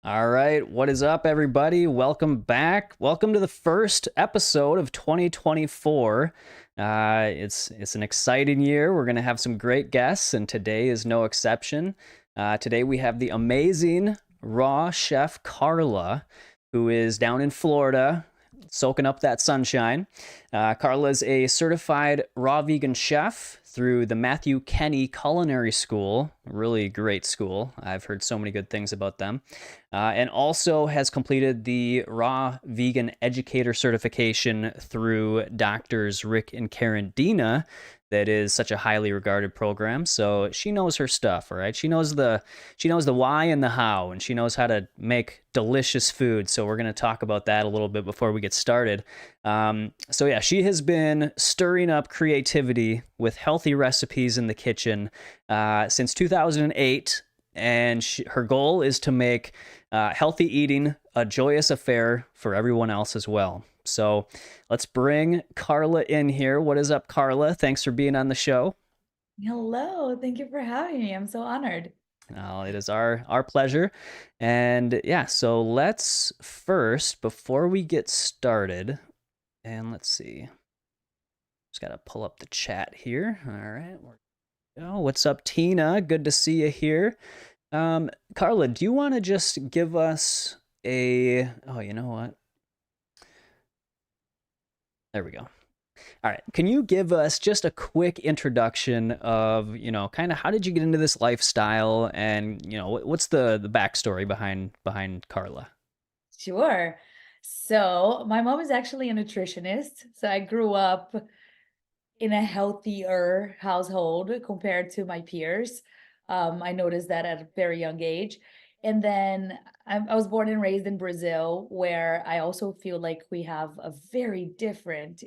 All right, what is up, everybody? Welcome back. Welcome to the first episode of 2024. It's an exciting year. We're gonna have some great guests, and today is no exception. Today we have the amazing Raw Chef Carla, who is down in Florida, soaking up that sunshine. Carla is a certified raw vegan chef through the Matthew Kinney Culinary School. Really great school. I've heard so many good things about them. And also has completed the Raw Vegan Educator certification through doctors Rick and Karin Dina. That is such a highly regarded program. So she knows her stuff, all right? She knows the why and the how, and she knows how to make delicious food. So we're going to talk about that a little bit before we get started. So yeah, she has been stirring up creativity with healthy recipes in the kitchen since 2008, and her goal is to make healthy eating a joyous affair for everyone else as well. So let's bring Carla in here. What is up, Carla? Thanks for being on the show. Hello, thank you for having me. I'm so honored. It is our pleasure. And yeah, so let's first, before we get started, and let's see, just got to pull up the chat here. All right. Oh, what's up, Tina? Good to see you here. Carla, do you want to just give us oh, you know what? There we go. All right. Can you give us just a quick introduction of, kind of how did you get into this lifestyle, and, what's the backstory behind Carla? Sure. So, my mom is actually a nutritionist. So, I grew up in a healthier household compared to my peers. I noticed that at a very young age. And then I was born and raised in Brazil, where I also feel like we have a very different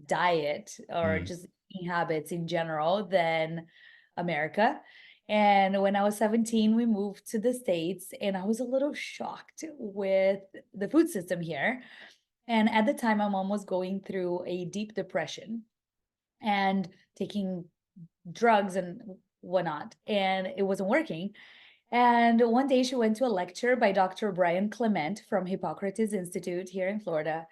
diet or Mm. just eating habits in general than America. And when I was 17, we moved to the States, and I was a little shocked with the food system here. And at the time, my mom was going through a deep depression and taking drugs and whatnot, and it wasn't working. And one day she went to a lecture by Dr. Brian Clement from Hippocrates Institute here in Florida,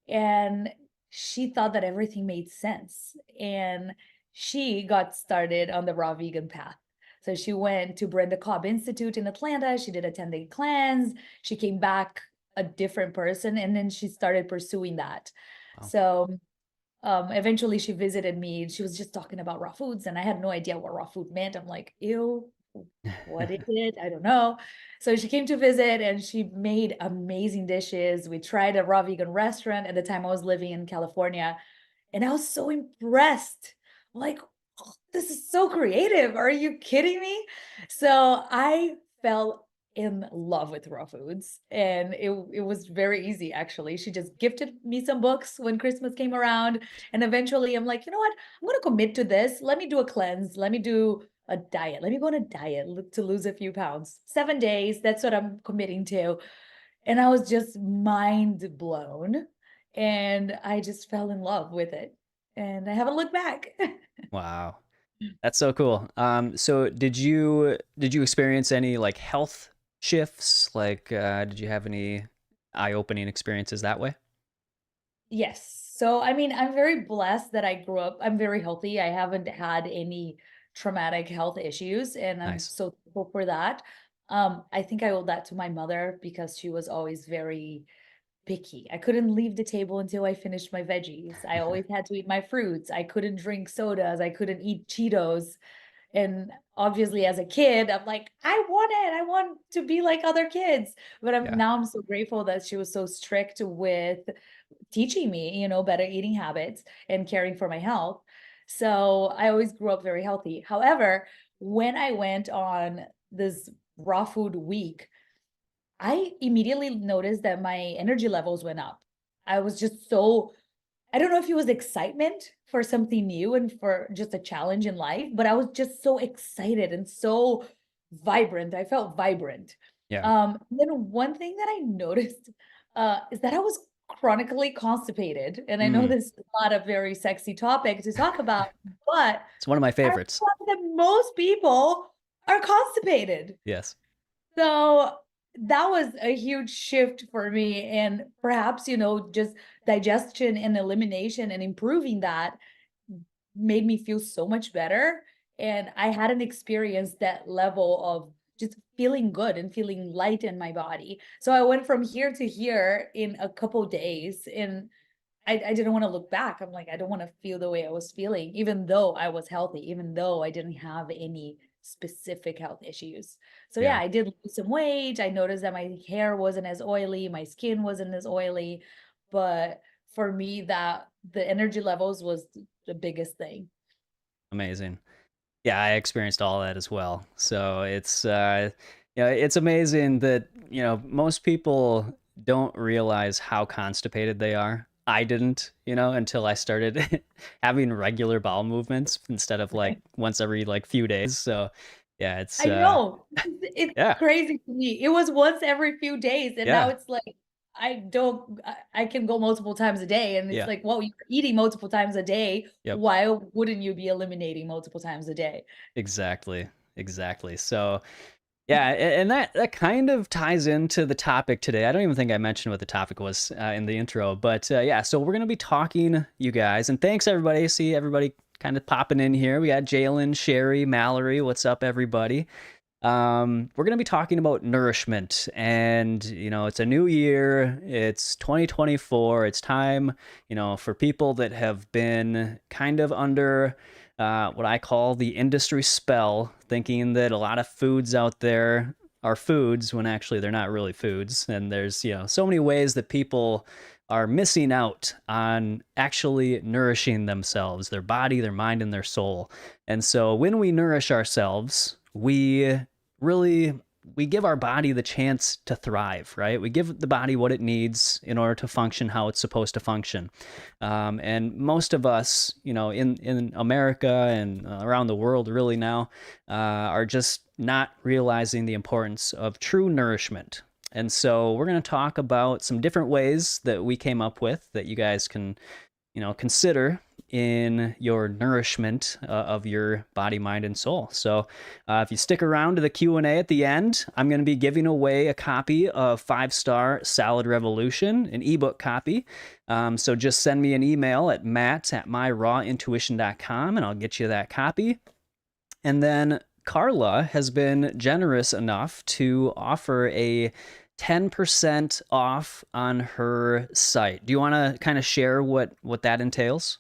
and she thought that everything made sense. And she got started on the raw vegan path. So she went to Brenda Cobb Institute in Atlanta. She did a 10-day cleanse. She came back a different person, and then she started pursuing that. Wow. So eventually she visited me. She was just talking about raw foods, and I had no idea what raw food meant. I'm like, ew, what is it? I don't know. So she came to visit and she made amazing dishes. We tried a raw vegan restaurant at the time I was living in California, and I was so impressed. Like, "Oh, this is so creative. Are you kidding me?" So I fell in love with raw foods, and it was very easy actually. She just gifted me some books when Christmas came around, and eventually I'm like, you know what? I'm gonna commit to this. Let me do a cleanse. Let me do a diet. Let me go on a diet to lose a few pounds. 7 days. That's what I'm committing to. And I was just mind blown. And I just fell in love with it. And I haven't looked back. Wow. That's so cool. So did you experience any like health shifts? Like, did you have any eye-opening experiences that way? Yes. So, I mean, I'm very blessed that I grew up. I'm very healthy. I haven't had any traumatic health issues, and I'm Nice. so thankful for that. I think I owe that to my mother because she was always very picky. I couldn't leave the table until I finished my veggies. I always had to eat my fruits. I couldn't drink sodas. I couldn't eat Cheetos. And obviously, as a kid, I'm like, I want it. I want to be like other kids. But Yeah. now I'm so grateful that she was so strict with teaching me, better eating habits and caring for my health. So I always grew up very healthy. However, when I went on this raw food week, I immediately noticed that my energy levels went up. I was just so, I don't know if it was excitement for something new and for just a challenge in life, but I was just so excited and so vibrant. I felt vibrant. Yeah. Then one thing that I noticed is that I was chronically constipated. And I know Mm. this is not a very sexy topic to talk about, but It's one of my I favorites. realized that most people are constipated. Yes. So that was a huge shift for me. And perhaps, just digestion and elimination and improving that made me feel so much better. And I hadn't experienced that level of just feeling good and feeling light in my body. So I went from here to here in a couple days. And I didn't want to look back. I'm like, I don't want to feel the way I was feeling, even though I was healthy, even though I didn't have any specific health issues. So yeah, Yeah, I did lose some weight. I noticed that my hair wasn't as oily, my skin wasn't as oily. But for me, that the energy levels was the biggest thing. amazing. Yeah, I experienced all that as well. So it's amazing that, most people don't realize how constipated they are. I didn't, until I started having regular bowel movements instead of like once every like few days. So yeah, I know. It's yeah, crazy to me. It was once every few days, and now yeah, it's like I can go multiple times a day, and it's yeah, like, well, you're eating multiple times a day. yep. Why wouldn't you be eliminating multiple times a day? Exactly. Exactly. So yeah, and that kind of ties into the topic today. I don't even think I mentioned what the topic was in the intro, but yeah, so we're gonna be talking, you guys, and thanks everybody. See everybody kind of popping in here. We got Jalen, Sherry, Mallory. What's up, everybody? We're gonna be talking about nourishment, and it's a new year. It's 2024. It's time, for people that have been kind of under what I call the industry spell, thinking that a lot of foods out there are foods when actually they're not really foods. And there's, so many ways that people are missing out on actually nourishing themselves, their body, their mind, and their soul. And so when we nourish ourselves, really we give our body the chance to thrive, right? We give the body what it needs in order to function how it's supposed to function. And most of us, in America and around the world, really now, are just not realizing the importance of true nourishment. And so we're going to talk about some different ways that we came up with that you guys can, consider in your nourishment of your body, mind, and soul. So if you stick around to the Q&A at the end, I'm going to be giving away a copy of 5-Star Salad Revolution, an ebook copy. So just send me an email at matt@myrawintuition.com and I'll get you that copy. And then Carla has been generous enough to offer a 10% off on her site. Do you want to kind of share what that entails?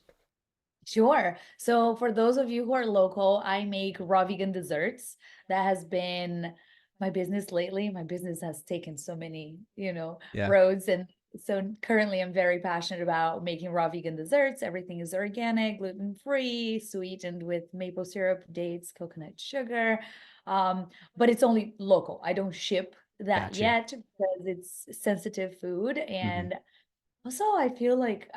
Sure. So for those of you who are local, I make raw vegan desserts. That has been my business lately. My business has taken so many, Yeah, roads. And so currently I'm very passionate about making raw vegan desserts. Everything is organic, gluten-free, sweetened with maple syrup, dates, coconut sugar. But it's only local. I don't ship that got you. yet because it's sensitive food. Hmm. And also I feel like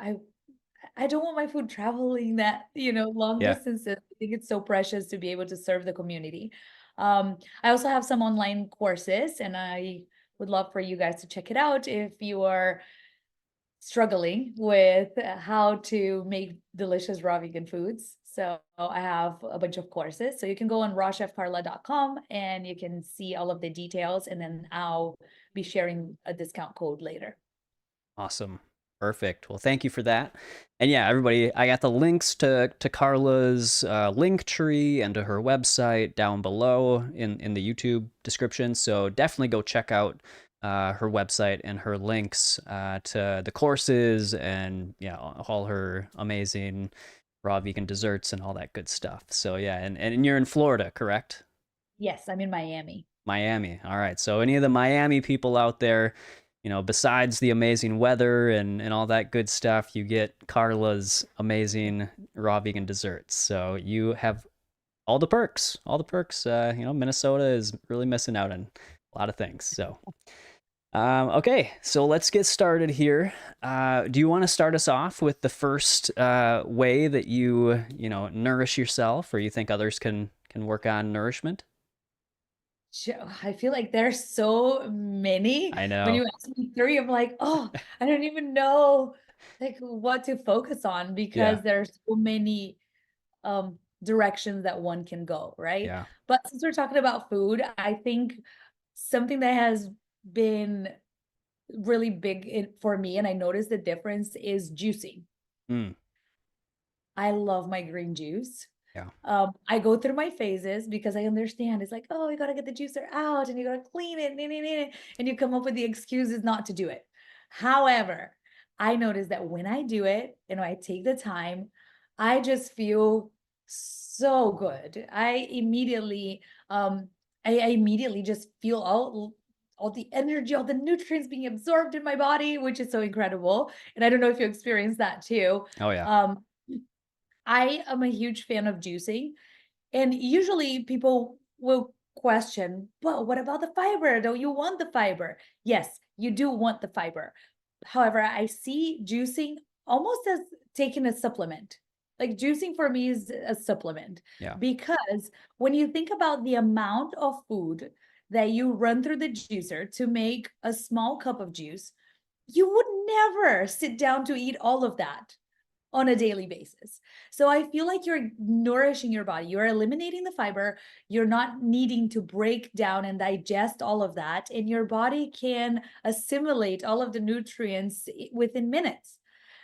I don't want my food traveling that, long Yeah, distances. I think it's so precious to be able to serve the community. I also have some online courses, and I would love for you guys to check it out if you are struggling with how to make delicious raw vegan foods. So I have a bunch of courses. So you can go on rawchefcarla.com and you can see all of the details, and then I'll be sharing a discount code later. awesome. Perfect. Well, thank you for that. And yeah, everybody, I got the links to Carla's link tree and to her website down below in the YouTube description. So definitely go check out her website and her links to the courses and yeah, all her amazing raw vegan desserts and all that good stuff. So yeah, and you're in Florida, correct? Yes, I'm in Miami. Miami. All right. So any of the Miami people out there, besides the amazing weather and all that good stuff, you get Carla's amazing raw vegan desserts. So you have all the perks. All the perks. Minnesota is really missing out on a lot of things. So okay, so let's get started here. Do you want to start us off with the first way that nourish yourself, or you think others can work on nourishment? I feel like there's so many. I When know. you ask me three, I'm like, oh, I don't even know like what to focus on Yeah. because there's so many directions that one can go, right? Yeah. But since we're talking about food, I think something that has been really big for me, and I noticed the difference, is juicing. Mm, I love my green juice. yeah. I go through my phases because I understand it's like, oh, you gotta get the juicer out and you gotta clean it, and you come up with the excuses not to do it. However, I notice that when I do it and when I take the time, I just feel so good. I immediately just feel all the energy, all the nutrients being absorbed in my body, which is so incredible. And I don't know if you experience that too. Oh yeah. Um, I am a huge fan of juicing, and usually people will question, but what about the fiber? Don't you want the fiber? Yes, you do want the fiber. However, I see juicing almost as taking a supplement. Like juicing for me is a supplement Yeah. because when you think about the amount of food that you run through the juicer to make a small cup of juice, you would never sit down to eat all of that on a daily basis. So I feel like you're nourishing your body. You're eliminating the fiber. You're not needing to break down and digest all of that. And your body can assimilate all of the nutrients within minutes.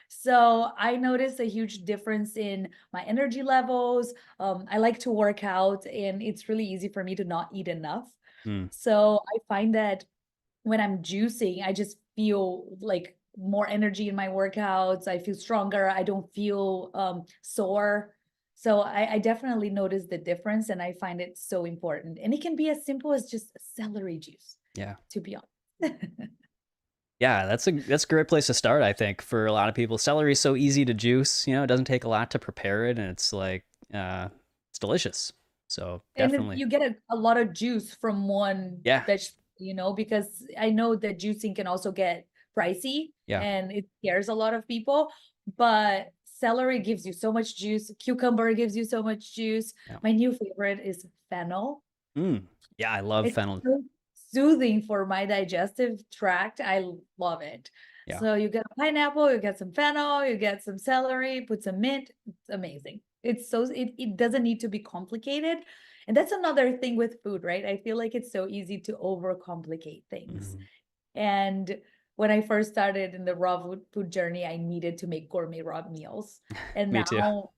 So I noticed a huge difference in my energy levels. I like to work out, and it's really easy for me to not eat enough. Mm, So I find that when I'm juicing, I just feel like more energy in my workouts. I feel stronger. I don't feel sore. So I definitely notice the difference, and I find it so important. And it can be as simple as just celery juice, yeah. to be honest. Yeah, that's a great place to start, I think, for a lot of people. Celery is so easy to juice, it doesn't take a lot to prepare it, and it's like it's delicious. So And then definitely. you get a lot of juice from one Yeah. vegetable, because I know that juicing can also get pricey Yeah. and it scares a lot of people, but celery gives you so much juice, cucumber gives you so much juice. Yeah. My new favorite is fennel. Mm. Yeah, I love It's fennel. so soothing for my digestive tract. I love it. Yeah. So you get a pineapple, you get some fennel, you get some celery, put some mint. It's amazing. It doesn't need to be complicated. And that's another thing with food, right? I feel like it's so easy to overcomplicate things. Mhm. And when I first started in the raw food journey, I needed to make gourmet raw meals. And Me too. now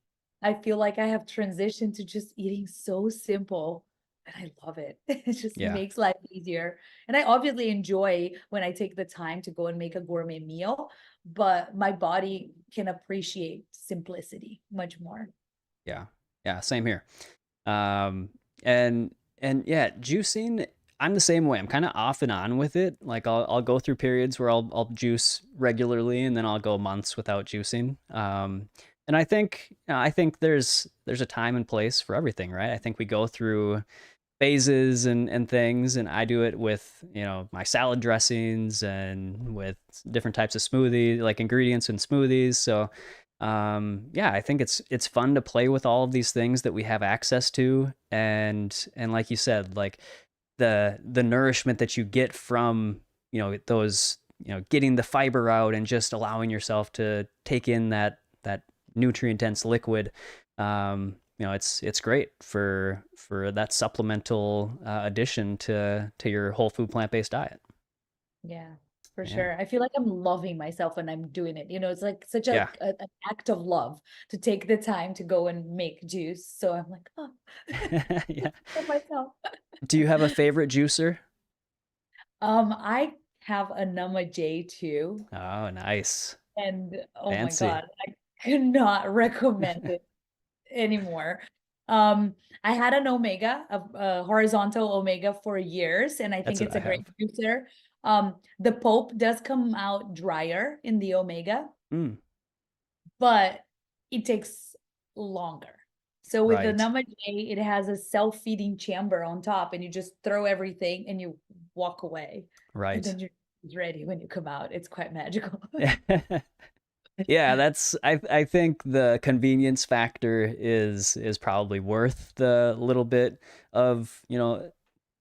I feel like I have transitioned to just eating so simple, and I love it. It just Yeah. makes life easier. And I obviously enjoy when I take the time to go and make a gourmet meal, but my body can appreciate simplicity much more. Yeah. Yeah, same here. Um, and yeah, juicing, I'm the same way. I'm kind of off and on with it. Like I'll go through periods where I'll juice regularly, and then I'll go months without juicing. And I think there's a time and place for everything, right? I think we go through phases and things, and I do it with my salad dressings and with different types of smoothie like ingredients in smoothies. So yeah, I think it's fun to play with all of these things that we have access to, and like you said, like the nourishment that you get from those, getting the fiber out and just allowing yourself to take in that nutrient dense liquid. It's great for that supplemental addition to your whole food plant-based diet. Yeah, for Yeah. sure. I feel like I'm loving myself when I'm doing it. It's like such Yeah. an act of love to take the time to go and make juice. So I'm like, oh, Yeah. for myself. Do you have a favorite juicer? I have a Nama J too, Oh, nice. and oh my Fancy. God, I could not recommend it anymore. I had an Omega, a horizontal Omega for years, and I That's think what it's I a great have. juicer. The pulp does come out drier in the Omega, Mm, but it takes longer. So with the right. Nama J, it has a self-feeding chamber on top, and you just throw everything and you walk away, and Right. then you're ready when you come out. It's quite magical. Yeah, I think the convenience factor is probably worth the little bit of,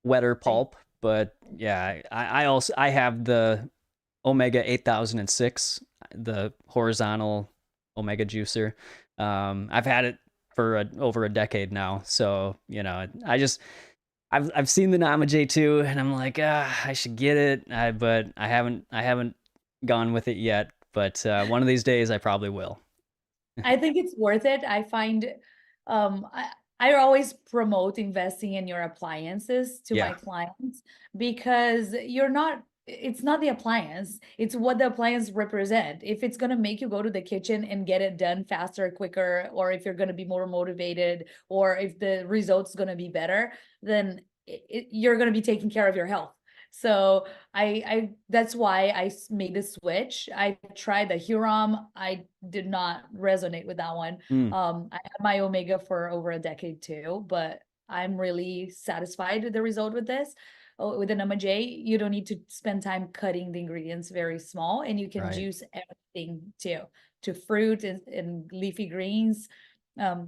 wetter pulp. But yeah, I have the Omega 8006, the horizontal Omega juicer. I've had it for over a decade now. So, I just I've seen the Namaje too, and I'm like, I should get it, but I haven't gone with it yet. But one of these days, I probably will. I think it's worth it. I find I always promote investing in your appliances to my Yeah, clients because it's not the appliance, it's what the appliance represent. If it's going to make you go to the kitchen and get it done faster, quicker, or if you're going to be more motivated, or if the result's going to be better, then you're going to be taking care of your health. So I that's why made the switch. I tried the Huron. I did not resonate with that one. mm, I had my Omega for over a decade too, but I'm really satisfied with the result with this. Oh, with the Nama J, you don't need to spend time cutting the ingredients very small, and you can right, juice everything too, to fruit and leafy greens,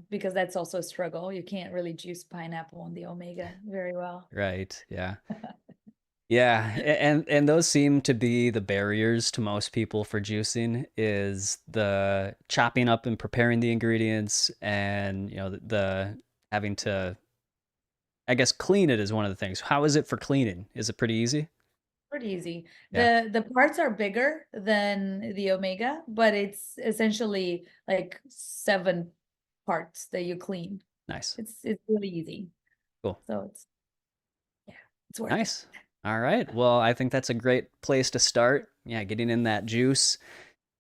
because that's also a struggle. You can't really juice pineapple on the Omega very well. right, yeah. Yeah, and those seem to be the barriers to most people for juicing is the chopping up and preparing the ingredients and the having to, I guess, clean it is one of the things. How is it for cleaning? Is it pretty easy? Pretty easy. Yeah, The parts are bigger than the Omega, but it's essentially like 7 parts that you clean. nice. It's really easy. Cool. So yeah, it's worth it. Nice. All right. Well, I think that's a great place to start. Yeah, getting in that juice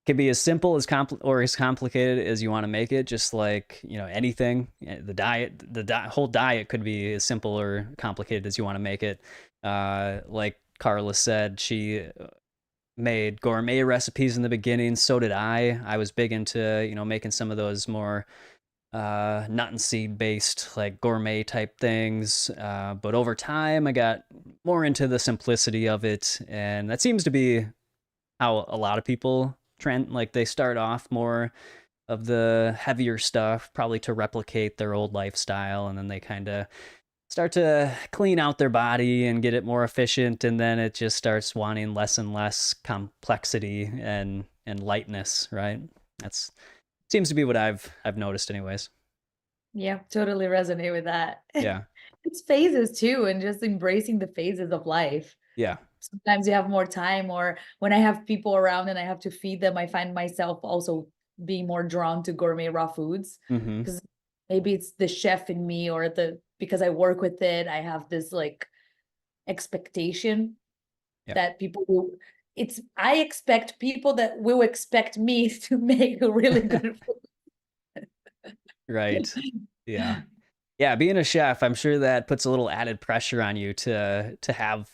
can be as simple as or as complicated as you want to make it. Just like anything, the diet, whole diet could be as simple or complicated as you want to make it. Like Carla said, she made gourmet recipes in the beginning. So did I. I was big into making some of those more nut and seed based like gourmet type things, but over time I got more into the simplicity of it, and that seems to be how a lot of people trend. Like they start off more of the heavier stuff probably to replicate their old lifestyle, and then they kind of start to clean out their body and get it more efficient, and then it just starts wanting less and less complexity and lightness, right? That's seems to be what I've noticed anyways. Yeah, totally resonate with that. Yeah. It's phases too, and just embracing the phases of life. Yeah. Sometimes you have more time, or when I have people around and I have to feed them, I find myself also being more drawn to gourmet raw foods, Mm-hmm. because maybe it's the chef in me, or because I work with it, I have this like expectation Yeah. that I expect people that will expect me to make a really good Right. food. Yeah. Yeah, being a chef, I'm sure that puts a little added pressure on you to have,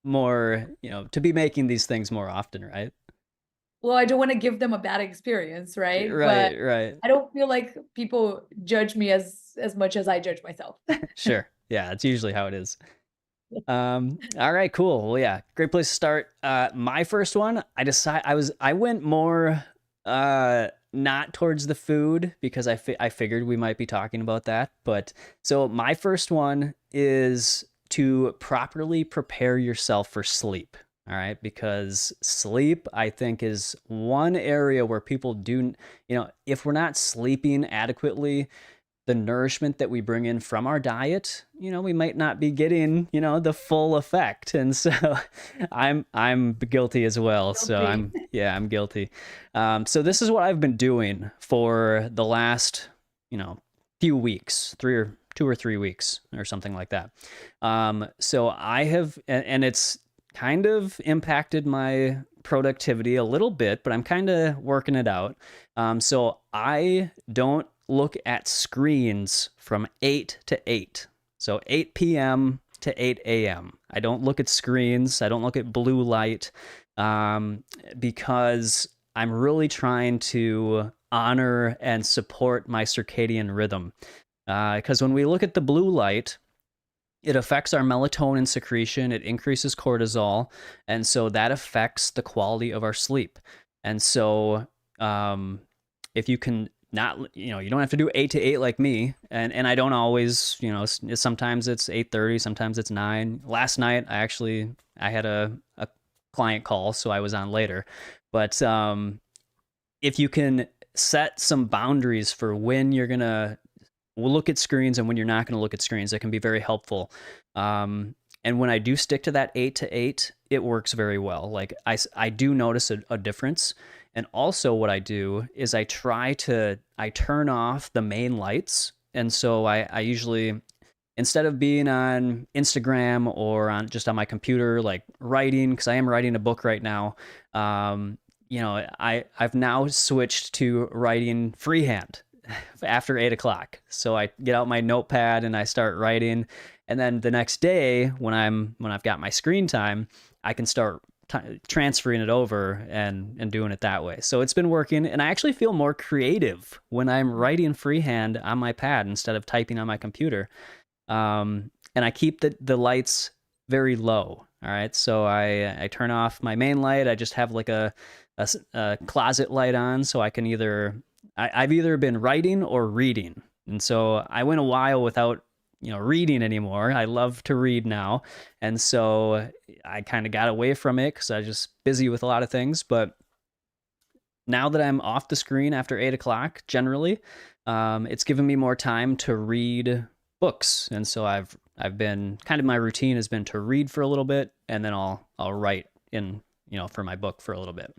more, to be making these things more often, right? Well, I don't want to give them a bad experience, right? But Right, right. I don't feel like people judge me as much as I judge myself. Sure. Yeah, that's usually how it is. All right, cool. Well, yeah, great place to start. My first one, I went more not towards the food because I figured we might be talking about that. But so my first one is to properly prepare yourself for sleep. All right, because sleep, I think, is one area where people do, if we're not sleeping adequately, the nourishment that we bring in from our diet, we might not be getting, the full effect. And so I'm guilty as well. So Guilty. I'm guilty. So this is what I've been doing for the last, few weeks, 2 or 3 weeks or something like that. So I have, and it's kind of impacted my productivity a little bit, but I'm kind of working it out. So I don't look at screens from 8 to 8. So 8 p.m. to 8 a.m. I don't look at screens. I don't look at blue light, because I'm really trying to honor and support my circadian rhythm. Because when we look at the blue light, it affects our melatonin secretion, it increases cortisol, and so that affects the quality of our sleep. And so, if you can not, you don't have to do 8 to 8 like me, and I don't always, sometimes it's 8:30, sometimes it's 9. Last night I had a client call, so I was on later. But if you can set some boundaries for when you're gonna we'll look at screens and when you're not going to look at screens. That can be very helpful. And when I do stick to that 8 to 8, it works very well. Like I do notice a difference. And also what I do is I turn off the main lights. And so I usually, instead of being on Instagram or on just on my computer, like writing, because I am writing a book right now, I've now switched to writing freehand after 8 o'clock. So I get out my notepad and I start writing, and then the next day when I've got my screen time, I can start transferring it over and doing it that way. So it's been working, and I actually feel more creative when I'm writing freehand on my pad instead of typing on my computer. And I keep the lights very low. All right, so I turn off my main light. I just have like a closet light on, so I can I've either been writing or reading. And so I went a while without reading anymore. I love to read now, and so I kind of got away from it because I was just busy with a lot of things. But now that I'm off the screen after 8 o'clock, generally, it's given me more time to read books, and so I've been kind of, my routine has been to read for a little bit, and then I'll write in for my book for a little bit.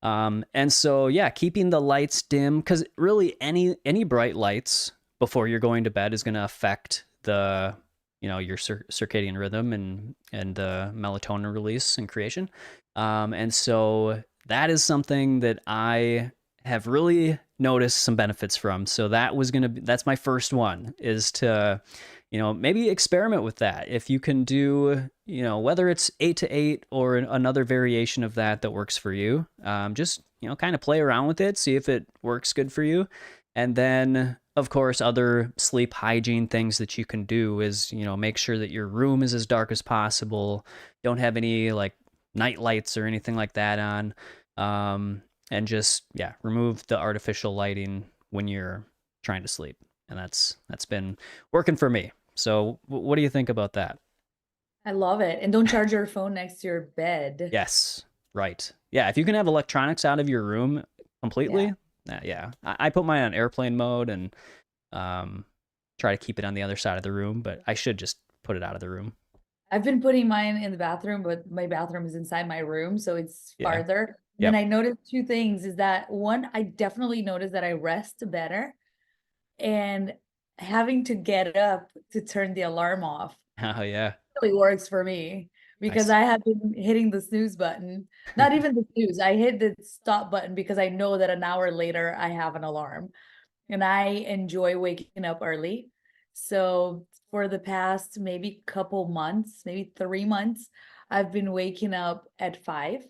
And so yeah, keeping the lights dim, because really any bright lights before you're going to bed is going to affect the your circadian rhythm and the melatonin release and creation. And so that is something that I have really noticed some benefits from. So that's my first one, is to maybe experiment with that. If you can do, whether it's 8 to 8 or another variation of that works for you, just, kind of play around with it, see if it works good for you. And then, of course, other sleep hygiene things that you can do is, make sure that your room is as dark as possible. Don't have any like night lights or anything like that on. And just, yeah, remove the artificial lighting when you're trying to sleep. And that's been working for me. So what do you think about that? I love it. And don't charge your phone next to your bed. Yes, right. Yeah, if you can have electronics out of your room Yeah. completely, yeah. I put mine on airplane mode and try to keep it on the other side of the room, but I should just put it out of the room. I've been putting mine in the bathroom, but my bathroom is inside my room, so it's Yeah. farther. And then Yep. I noticed two things, is that one, I definitely noticed that I rest better, and having to get up to turn the alarm off Oh yeah. really works for me, because Nice. I have been hitting the snooze button. Not even the snooze, I hit the stop button because I know that an hour later I have an alarm. And I enjoy waking up early. So for the past maybe couple months, maybe 3 months, I've been waking up at 5.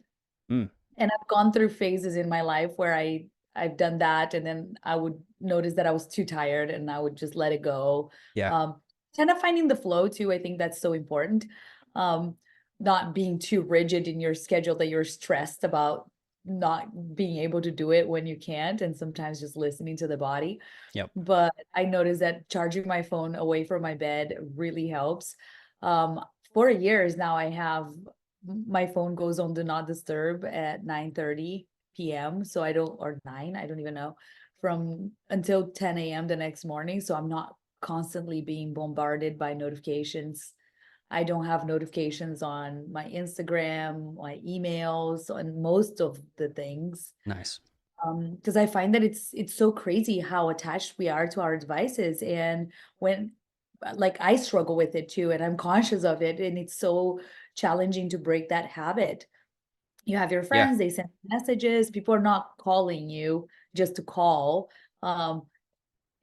Mm, And I've gone through phases in my life where I've done that, and then I would notice that I was too tired and I would just let it go. yeah. Um, Kind of finding the flow too. I think that's so important. Um, Not being too rigid in your schedule that you're stressed about not being able to do it when you can't, and sometimes just listening to the body. Yep. But I noticed that charging my phone away from my bed really helps. Um, for years now, I have my phone goes on do not disturb at 9:30 p.m. So I don't, or 9, I don't even know, from until 10 a.m. the next morning. So I'm not constantly being bombarded by notifications. I don't have notifications on my Instagram, my emails, on most of the things. Nice. Because I find that it's so crazy how attached we are to our devices. And when, like, I struggle with it too, and I'm conscious of it, and it's so challenging to break that habit. You have your Yeah. friends, they send messages, people are not calling you just to call. Um,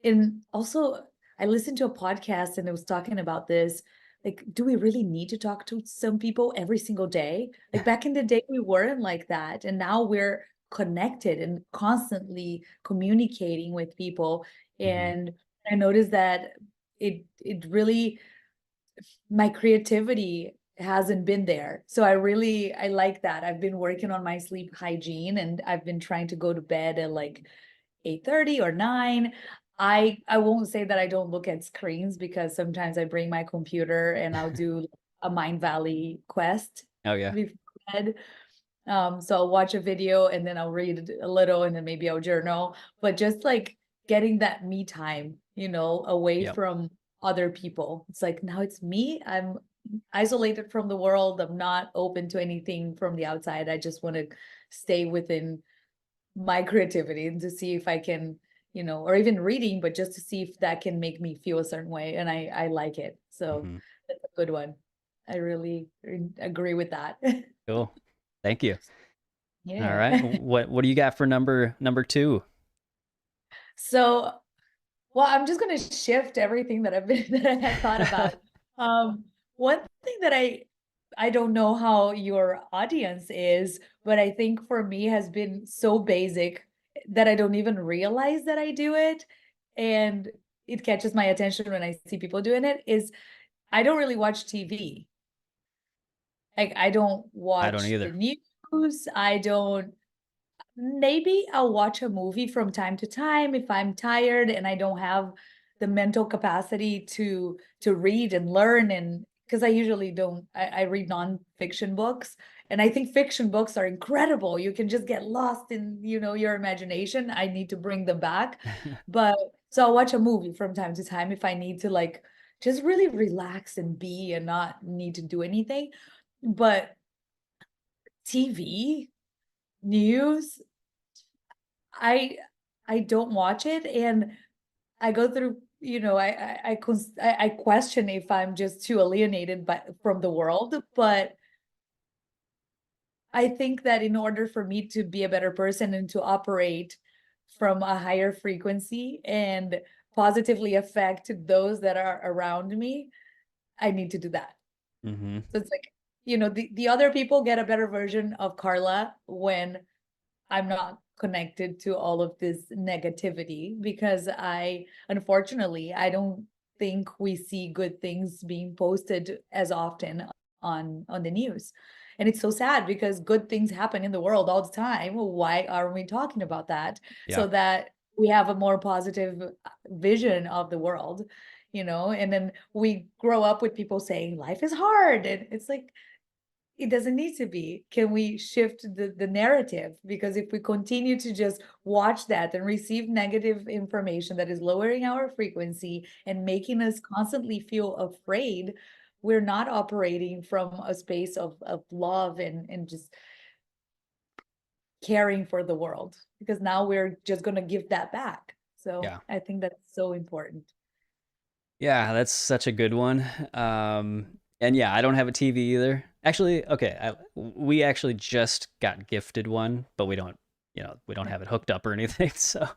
and also, I listened to a podcast and it was talking about this. Like, do we really need to talk to some people every single day? Like, back in the day, we weren't like that. And now we're connected and constantly communicating with people. Hmm. And I noticed that it really, my creativity hasn't been there. So I like that. I've been working on my sleep hygiene, and I've been trying to go to bed at like 8:30 or 9. I won't say that I don't look at screens, because sometimes I bring my computer and I'll do a Mind Valley quest Oh yeah. before bed. So I'll watch a video and then I'll read a little and then maybe I'll journal. But just like getting that me time away Yep. from other people. It's like now it's me. I'm isolated from the world. I'm not open to anything from the outside. I just want to stay within my creativity and to see if I can, or even reading, but just to see if that can make me feel a certain way. And I like it. So Hmm. that's a good one. I really agree with that. Cool. Thank you. All right. Yeah. What do you got for number two? So, well, I'm just gonna shift everything that I've been that I had thought about. One thing that I don't know how your audience is, but I think for me has been so basic that I don't even realize that I do it, and it catches my attention when I see people doing it, is I don't really watch TV. Like, I don't I don't watch the either. news. I don't Maybe I'll watch a movie from time to time if I'm tired and I don't have the mental capacity to read and learn, and because I usually don't I read nonfiction books, and I think fiction books are incredible. You can just get lost in, your imagination. I need to bring them back. But so I'll watch a movie from time to time if I need to, like, just really relax and be and not need to do anything. But TV, news, I I don't watch it, and I go through, I question if I'm just too alienated from the world, but I think that in order for me to be a better person and to operate from a higher frequency and positively affect those that are around me, I need to do that. Hmm. So it's like, the other people get a better version of Carla when I'm not connected to all of this negativity, because unfortunately, I don't think we see good things being posted as often on the news. And it's so sad because good things happen in the world all the time. Why aren't we talking about that Yeah. so that we have a more positive vision of the world, and then we grow up with people saying life is hard, and it's like, it doesn't need to be. Can we shift the narrative? Because if we continue to just watch that and receive negative information that is lowering our frequency and making us constantly feel afraid, we're not operating from a space of love and just caring for the world, because now we're just going to give that back. So Yeah. I think that's so important. Yeah, that's such a good one. And yeah, I don't have a TV either. Actually, okay, we actually just got gifted one, but we don't have it hooked up or anything. So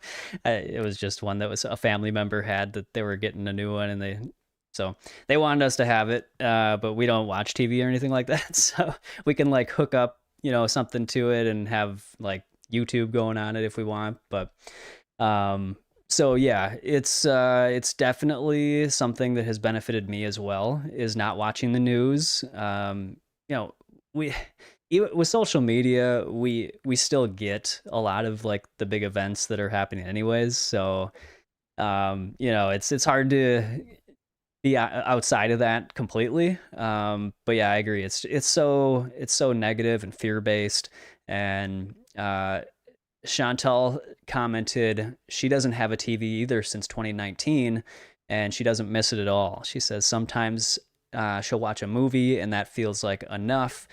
it was just one that was a family member had that they were getting a new one, and so they wanted us to have it, but we don't watch TV or anything like that. So we can like hook up, something to it and have like YouTube going on it if we want. But um, so yeah, it's definitely something that has benefited me as well, is not watching the news. You know, we even with social media, we still get a lot of like the big events that are happening anyways. So it's hard to be outside of that completely. But yeah, I agree. It's so negative and fear based, and Chantal commented she doesn't have a TV either since 2019, and she doesn't miss it at all. She says sometimes she'll watch a movie and that feels like enough.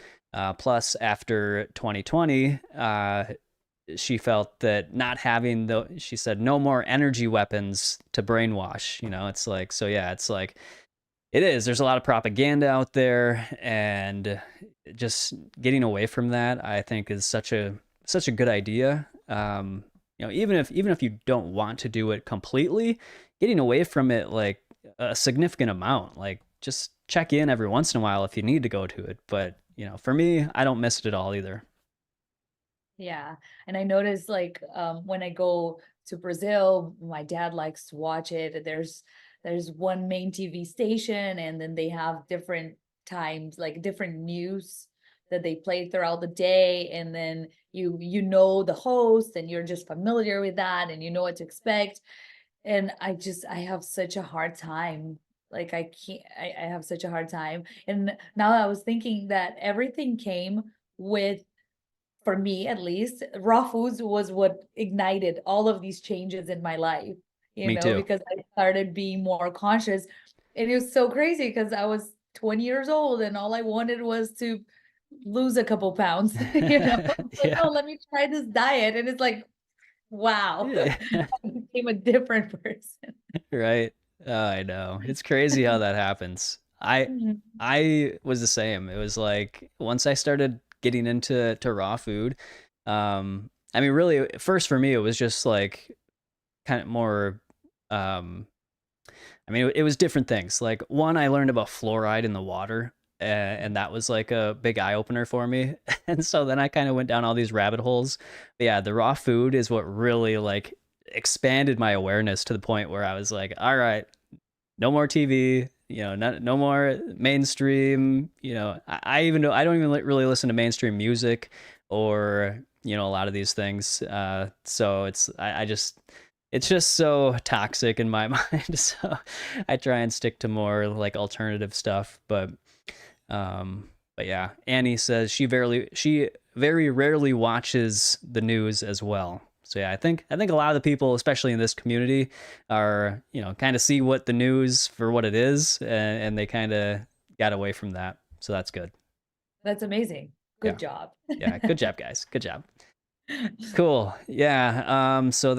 Plus, after 2020, she felt that not having she said, no more energy weapons to brainwash. It's like, so yeah, it's like, it is. There's a lot of propaganda out there, and just getting away from that, I think, is such a good idea. Even if you don't want to do it completely, getting away from it like a significant amount, like just check in every once in a while if you need to go to it. But for me, I don't miss it at all either. Yeah. And I noticed, like, when I go to Brazil, my dad likes to watch it. There's one main TV station, and then they have different times, like different news that they play throughout the day. And then you know the host, and you're just familiar with that, and you know what to expect. And I have such a hard time. Like, I can't, I have such a hard time. And now I was thinking that everything came with, for me at least, raw foods was what ignited all of these changes in my life. Me too. because I started being more conscious. And it was so crazy because I was 20 years old and all I wanted was to lose a couple pounds, It's like, Yeah. oh, let me try this diet. And it's like, wow, Yeah. I became a different person. Right. Oh, I know. It's crazy how that happens. Mhm. I was the same. It was like once I started getting into raw food, I mean really first for me it was just like kind of more um I mean it was different things. Like one I learned about fluoride in the water and that was like a big eye opener for me. And so then I kind of went down all these rabbit holes. But yeah, the raw food is what really like expanded my awareness to the point where I was like, all right, no more TV, no more mainstream. I even know I don't even really listen to mainstream music or a lot of these things. So I just it's just so toxic in my mind. So I try and stick to more like alternative stuff. But yeah, Annie says she very rarely watches the news as well. So yeah, I think a lot of the people, especially in this community, are kind of see what the news for what it is, and they kind of got away from that. So that's good. That's amazing. Yeah, Good job. yeah, good job, guys. Good job. Cool. Yeah. So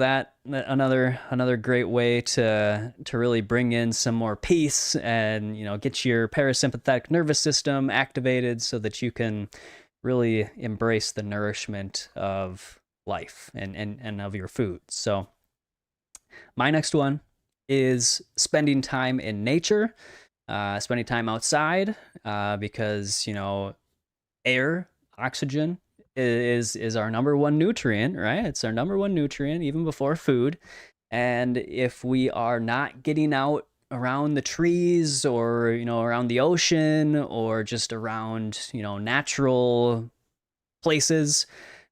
another great way to really bring in some more peace and get your parasympathetic nervous system activated so that you can really embrace the nourishment of life and of your food. So my next one is spending time in nature, spending time outside, because air, oxygen is our number one nutrient, right? It's our number one nutrient even before food. And if we are not getting out around the trees or around the ocean or just around natural places,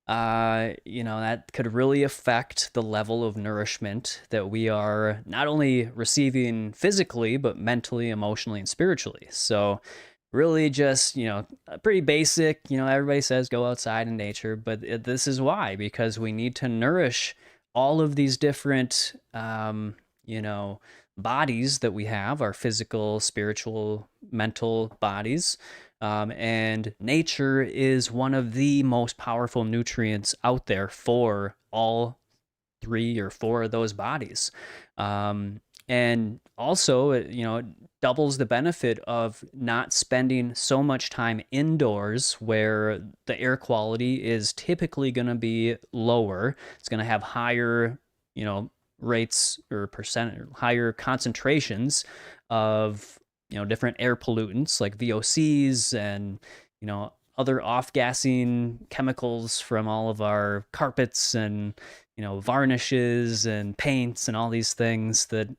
that could really affect the level of nourishment that we are not only receiving physically, but mentally, emotionally, and spiritually. So, really, just, pretty basic, everybody says go outside in nature, but this is why, because we need to nourish all of these different, bodies that we have, our physical, spiritual, mental bodies. And nature is one of the most powerful nutrients out there for all three or four of those bodies. And also, it doubles the benefit of not spending so much time indoors where the air quality is typically going to be lower. It's going to have higher, rates or percent, higher concentrations of different air pollutants like VOCs and other off-gassing chemicals from all of our carpets and varnishes and paints and all these things that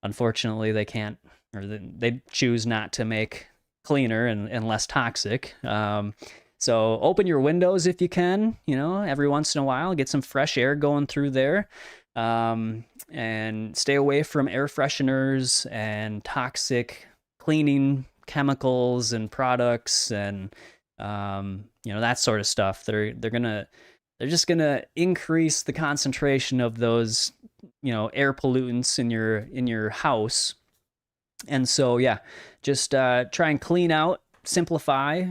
unfortunately they can't or they choose not to make cleaner and less toxic. So open your windows if you can, every once in a while, get some fresh air going through there. And stay away from air fresheners and toxic cleaning chemicals and products and that sort of stuff. They're just gonna increase the concentration of those air pollutants in your house. And so yeah, just try and clean out, simplify,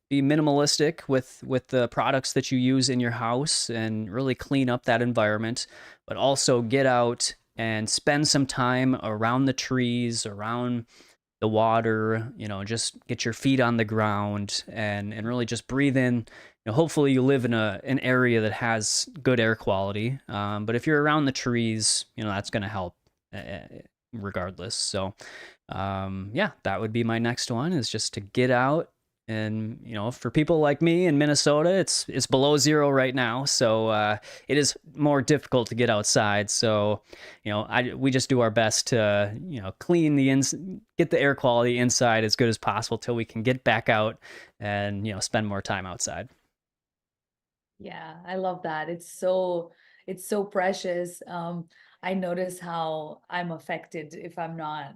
be minimalistic with the products that you use in your house and really clean up that environment, but also get out and spend some time around the trees, around the water, just get your feet on the ground and really just breathe in. Hopefully you live in an area that has good air quality. But if you're around the trees, that's going to help regardless. So, yeah, that would be my next one is just to get out. And for people like me in Minnesota, it's below zero right now, so it is more difficult to get outside. So, we just do our best to clean get the air quality inside as good as possible till we can get back out and spend more time outside. Yeah, I love that. It's so precious. I notice how I'm affected if I'm not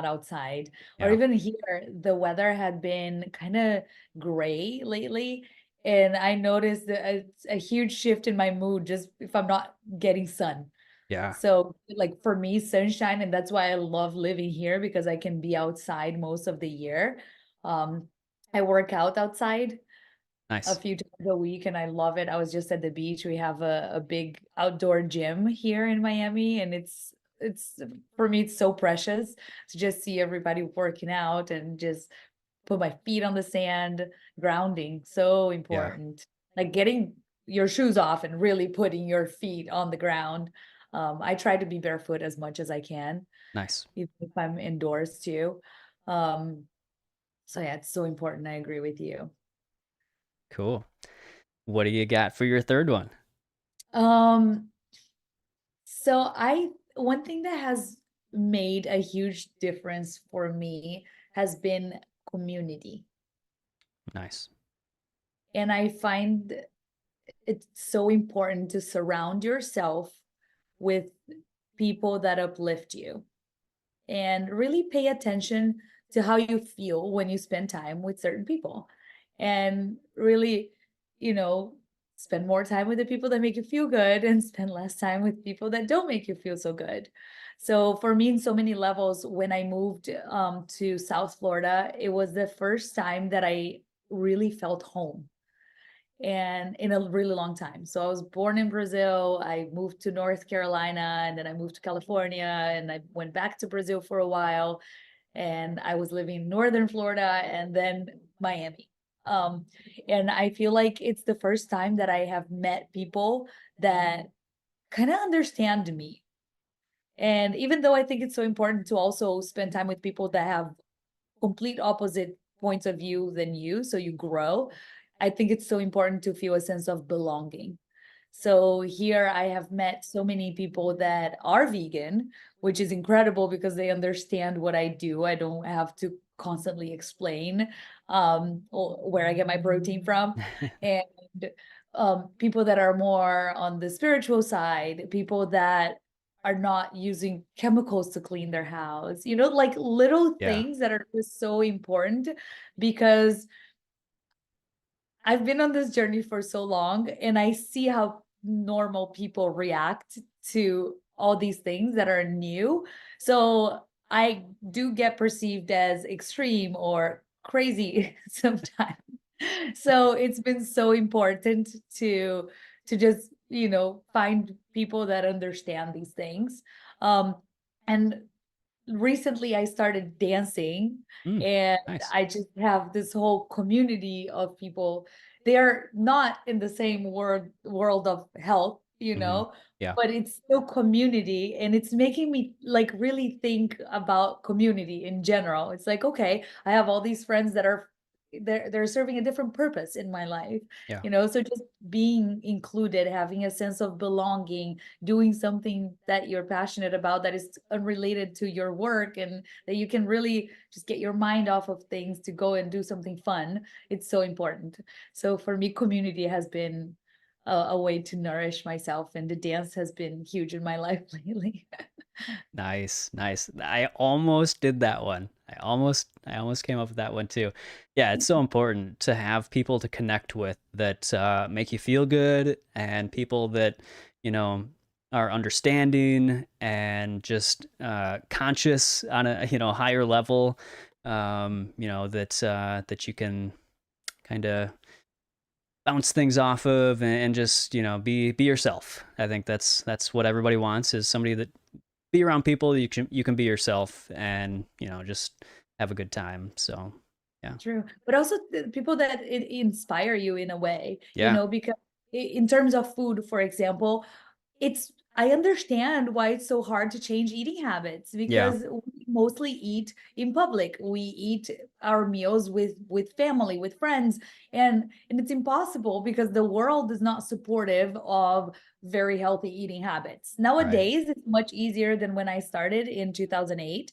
outside. Or Yeah. even here, the weather had been kind of gray lately. And I noticed a huge shift in my mood just if I'm not getting sun. Yeah. So, like for me, sunshine, and that's why I love living here because I can be outside most of the year. Um, I work out outside a Nice. few times a week and I love it. I was just at the beach. We have a big outdoor gym here in Miami, and it's for me it's so precious to just see everybody working out and just put my feet on the sand, grounding, so Yeah. important. Like getting your shoes off and really putting your feet on the ground. I try to be barefoot as much as I can, Nice. even if I'm indoors too. Um, so yeah, it's so important. I agree with you. Cool. What do you got for your third one? Um, so I one thing that has made a huge difference for me has been community. Nice. And I find it's so important to surround yourself with people that uplift you and really pay attention to how you feel when you spend time with certain people and really, you know, spend more time with the people that make you feel good and spend less time with people that don't make you feel so good. So for me, in so many levels, when I moved to South Florida, it was the first time that I really felt home and in a really long time. So I was born in Brazil. I moved to North Carolina and then I moved to California and I went back to Brazil for a while and I was living in Northern Florida and then Miami. Um, and I feel like it's the first time that I have met people that kind of understand me. And even though I think it's so important to also spend time with people that have complete opposite points of view than you, so you grow. I think it's so important to feel a sense of belonging. So here I have met so many people that are vegan, which is incredible because they understand what I do. I don't have to constantly explain where I get my protein from. And people that are more on the spiritual side, people that are not using chemicals to clean their house, like little Yeah. things that are just so important because I've been on this journey for so long and I see how normal people react to all these things that are new. So I do get perceived as extreme or crazy sometimes. So it's been so important to just, find people that understand these things. And recently I started dancing Mm, and nice. I just have this whole community of people. They're not in the same world of health, Hmm. Yeah. but it's still community and it's making me like really think about community in general. It's like, okay, I have all these friends that are they're serving a different purpose in my life, Yeah. so just being included, having a sense of belonging, doing something that you're passionate about that is unrelated to your work and that you can really just get your mind off of things to go and do something fun. It's so important. So for me, community has been a way to nourish myself, and the dance has been huge in my life lately. Nice, nice. I almost did that one. I almost came up with that one too. Yeah, it's so important to have people to connect with that make you feel good, and people that you know are understanding and just conscious on a higher level. That you can kind of bounce things off of, and just be yourself. I think that's what everybody wants, is somebody that be around people you can be yourself, and just have a good time. So yeah. True. But also the people that inspire you in a way, Yeah. because in terms of food, for example, I understand why it's so hard to change eating habits Yeah. because we mostly eat in public. We eat our meals with family, with friends, and it's impossible because the world is not supportive of very healthy eating habits. Right. Nowadays, it's much easier than when I started in 2008,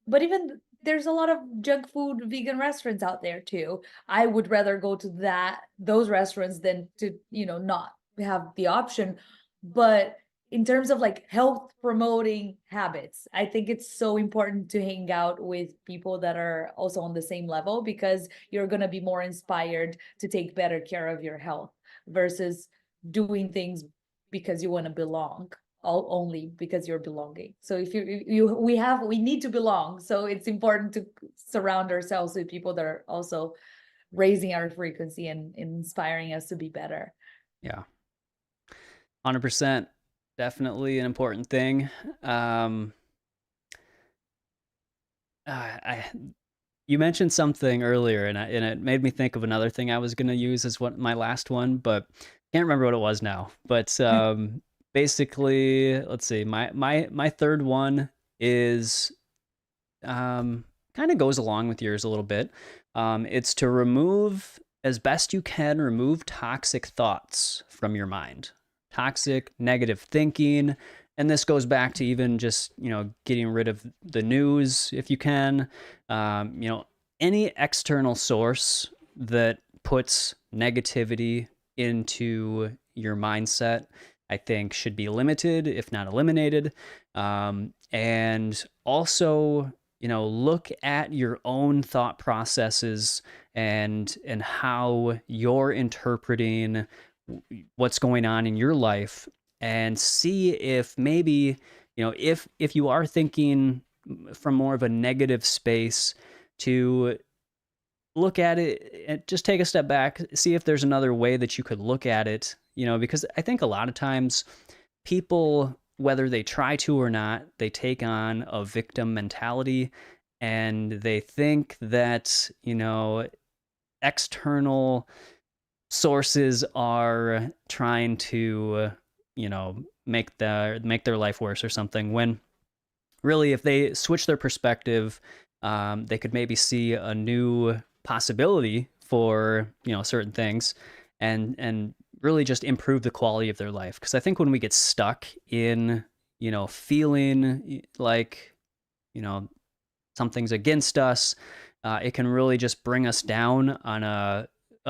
but even there's a lot of junk food vegan restaurants out there too. I would rather go to those restaurants than to, not have the option. But in terms of like health promoting habits, I think it's so important to hang out with people that are also on the same level, because you're going to be more inspired to take better care of your health versus doing things because you want to belong, all only because you're belonging. So if we need to belong. So it's important to surround ourselves with people that are also raising our frequency and inspiring us to be better. Yeah. 100%. Definitely an important thing. I You mentioned something earlier, and it made me think of another thing I was gonna use as my last one, but can't remember what it was now. But basically, let's see. My third one is kind of goes along with yours a little bit. It's to remove as best you can, remove toxic thoughts from your mind, toxic negative thinking. And this goes back to even just, getting rid of the news if you can. Any external source that puts negativity into your mindset, I think should be limited, if not eliminated. And also, look at your own thought processes and how you're interpreting what's going on in your life, and see if maybe, if you are thinking from more of a negative space, to look at it and just take a step back, see if there's another way that you could look at it, because I think a lot of times people, whether they try to or not, they take on a victim mentality, and they think that, external sources are trying to, make their life worse or something, when really, if they switch their perspective, they could maybe see a new possibility for, certain things, and really just improve the quality of their life. Because I think when we get stuck in, feeling like, you know something's against us, it can really just bring us down on a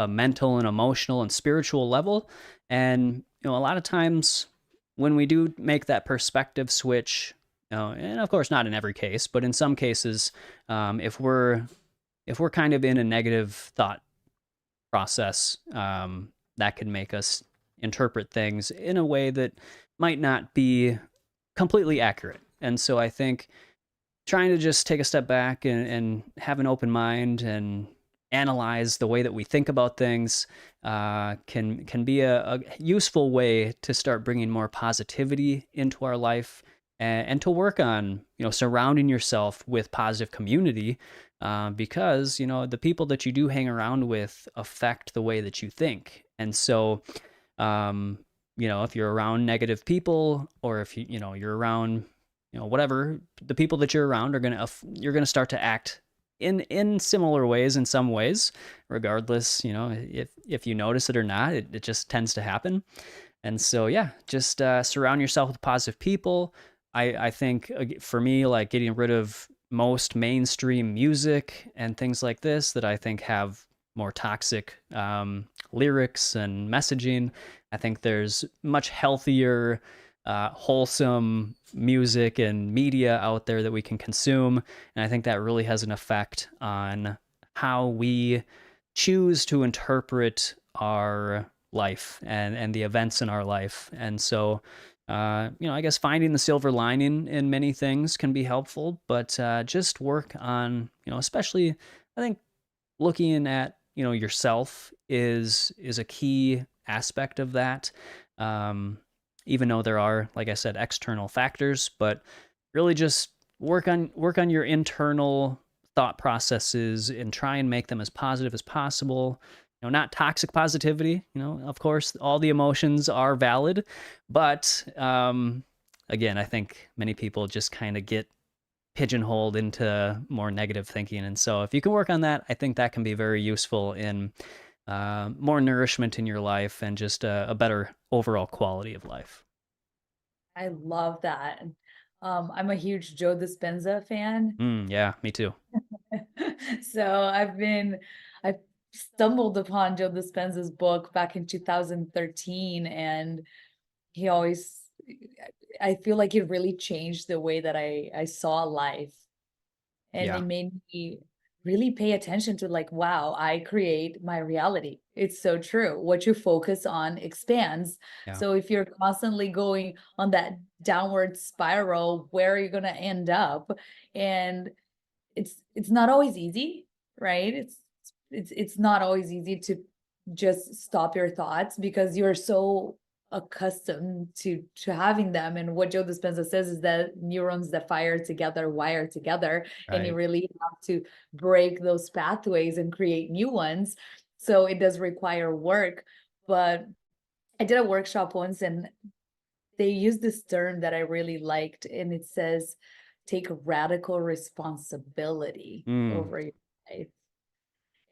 mental and emotional and spiritual level. And a lot of times when we do make that perspective switch, and of course not in every case, but in some cases, if we're kind of in a negative thought process, that can make us interpret things in a way that might not be completely accurate. And so I think trying to just take a step back and have an open mind and analyze the way that we think about things, can be a useful way to start bringing more positivity into our life, and to work on, surrounding yourself with positive community, because the people that you do hang around with affect the way that you think. And so, if you're around negative people, or if you're around, whatever, the people that you're around you're gonna start to act in similar ways, in some ways, regardless, if you notice it or not. It just tends to happen. And so, yeah, just surround yourself with positive people. I think, for me, like, getting rid of most mainstream music and things like this that I think have more toxic lyrics and messaging. I think there's much healthier, wholesome music and media out there that we can consume. And I think that really has an effect on how we choose to interpret our life and the events in our life. And so, I guess finding the silver lining in many things can be helpful, but just work on, especially, I think, looking at, yourself is a key aspect of that. Even though there are, like I said, external factors, but really just work on your internal thought processes and try and make them as positive as possible. Not toxic positivity. Of course, all the emotions are valid, but again, I think many people just kind of get pigeonholed into more negative thinking. And so, if you can work on that, I think that can be very useful in more nourishment in your life, and just a better overall quality of life. I love that. I'm a huge Joe Dispenza fan. Yeah, me too. So I stumbled upon Joe Dispenza's book back in 2013, and he always I feel like it really changed the way that I saw life. And Yeah. it made me really pay attention to like, wow, I create my reality. It's so true. What you focus on expands. Yeah. So if you're constantly going on that downward spiral, where are you going to end up? And it's not always easy, right? It's not always easy to just stop your thoughts because you're so accustomed to having them. And what Joe Dispenza says is that neurons that fire together wire together, and you Right. really have to break those pathways and create new ones. So it does require work. But I did a workshop once, and they used this term that I really liked, and it says, take radical responsibility Mm, over your life.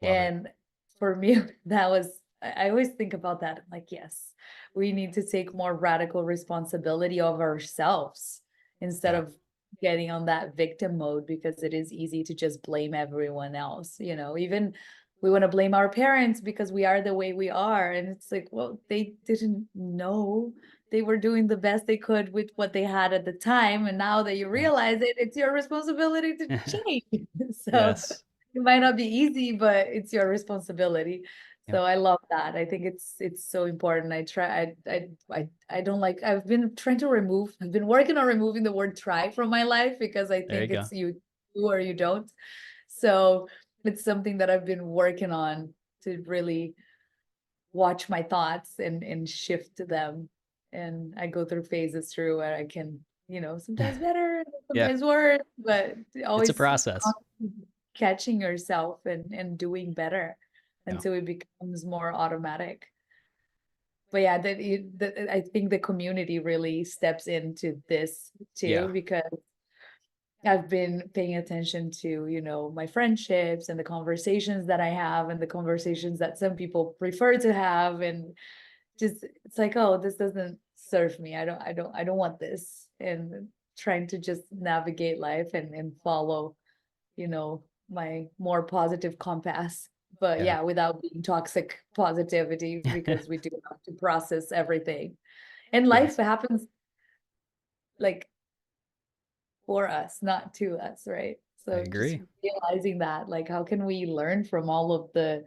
love it. And for me, that was, I always think about that. I'm like, yes, we need to take more radical responsibility of ourselves instead Yeah. of getting on that victim mode, because it is easy to just blame everyone else. Even we want to blame our parents because we are the way we are. And it's like, well, they didn't know. They were doing the best they could with what they had at the time. And now that you Yeah. realize it, it's your responsibility to change. So Yes. it might not be easy, but it's your responsibility. Yep. So I love that. I think it's so important. I don't like, I've been trying to remove, I've been working on removing the word try from my life, because I There you think go. it's you do or you don't. So it's something that I've been working on, to really watch my thoughts and shift them. And I go through phases through where I can, sometimes better, Yeah. sometimes worse, but It's a always process. catching yourself and doing better Yeah. until it becomes more automatic. But yeah, I think the community really steps into this too, Yeah. because I've been paying attention to, my friendships and the conversations that I have and the conversations that some people prefer to have. And just, it's like, oh, this doesn't serve me. I don't want this. And trying to just navigate life and follow, my more positive compass. But Yeah. yeah, without being toxic positivity, because we do have to process everything. And life Yes. happens like for us, not to us, right? I So just agree. realizing that, like, how can we learn from all of the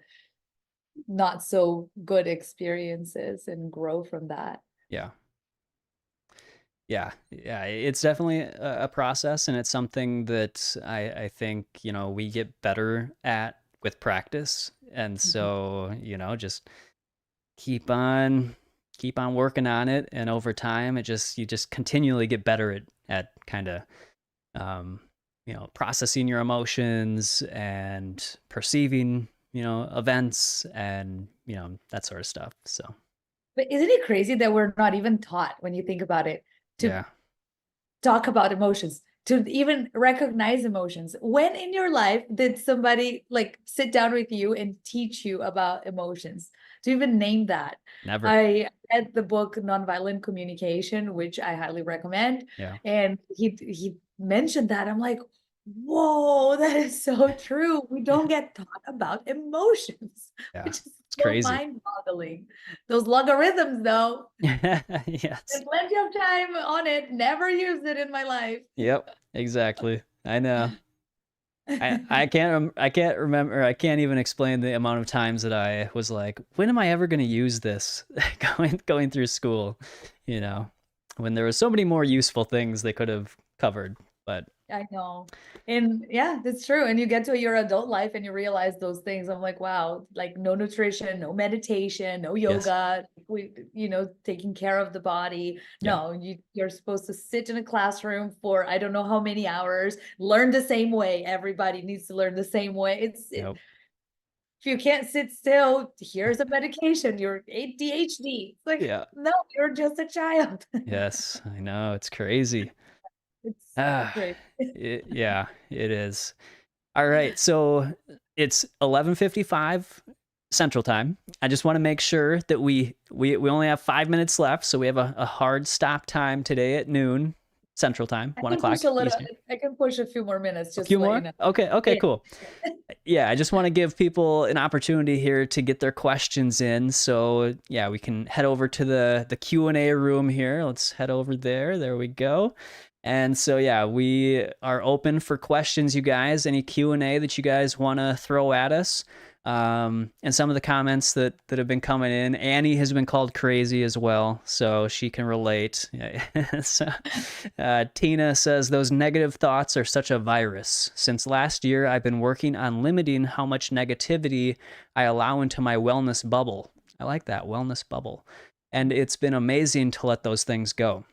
not so good experiences and grow from that? Yeah. Yeah. Yeah. It's definitely a process, and it's something that I think, we get better at with practice. And Mhm. so, just keep on keep on working on it, and over time you just continually get better at kind of um processing your emotions and perceiving events, and that sort of stuff. So But isn't it crazy that we're not even taught, when you think about it, to yeah. talk about emotions, to even recognize emotions? When in your life did somebody like sit down with you and teach you about emotions, to even name that? Never. I read the book Nonviolent Communication, which I highly recommend, Yeah. and he mentioned that. I'm like, whoa, that is so true. We don't get taught about emotions, Yeah. which is It's so crazy. mind-boggling. Those logarithms, though, Yes. spent plenty of time on it, never used it in my life. Yep, exactly. I know. I can't remember, I can't even explain the amount of times that I was like, when am I ever going to use this going through school, you know, when there was so many more useful things they could have covered. But I know. And yeah, that's true. And you get to your adult life and you realize those things. I'm like, wow, like no nutrition, no meditation, no yes. yoga, taking care of the body. Yeah. No, you're supposed to sit in a classroom for I don't know how many hours, learn the same way. Everybody needs to learn the same way. Yep. If you can't sit still, here's a medication, you're ADHD. It's like, Yeah. no, you're just a child. Yes, I know, it's crazy. It's Ah, great. yeah, it is. All right, so it's 11:55 Central Time. I just want to make sure that we only have 5 minutes left, so we have a hard stop time today at noon. Central Time, I 1 can push o'clock a little. Eastern. I can push a few more minutes A just few to let you more? know. Okay, okay, Yeah. cool. Yeah, I just want to give people an opportunity here to get their questions in. So yeah, we can head over to the Q&A room here. Let's head over there. There we go. And so yeah, we are open for questions, you guys. Any Q&A that you guys want to throw at us. And some of the comments that have been coming in. Annie has been called crazy as well, so she can relate. So, Tina says, those negative thoughts are such a virus. Since last year, I've been working on limiting how much negativity I allow into my wellness bubble. I like that, wellness bubble. And it's been amazing to let those things go.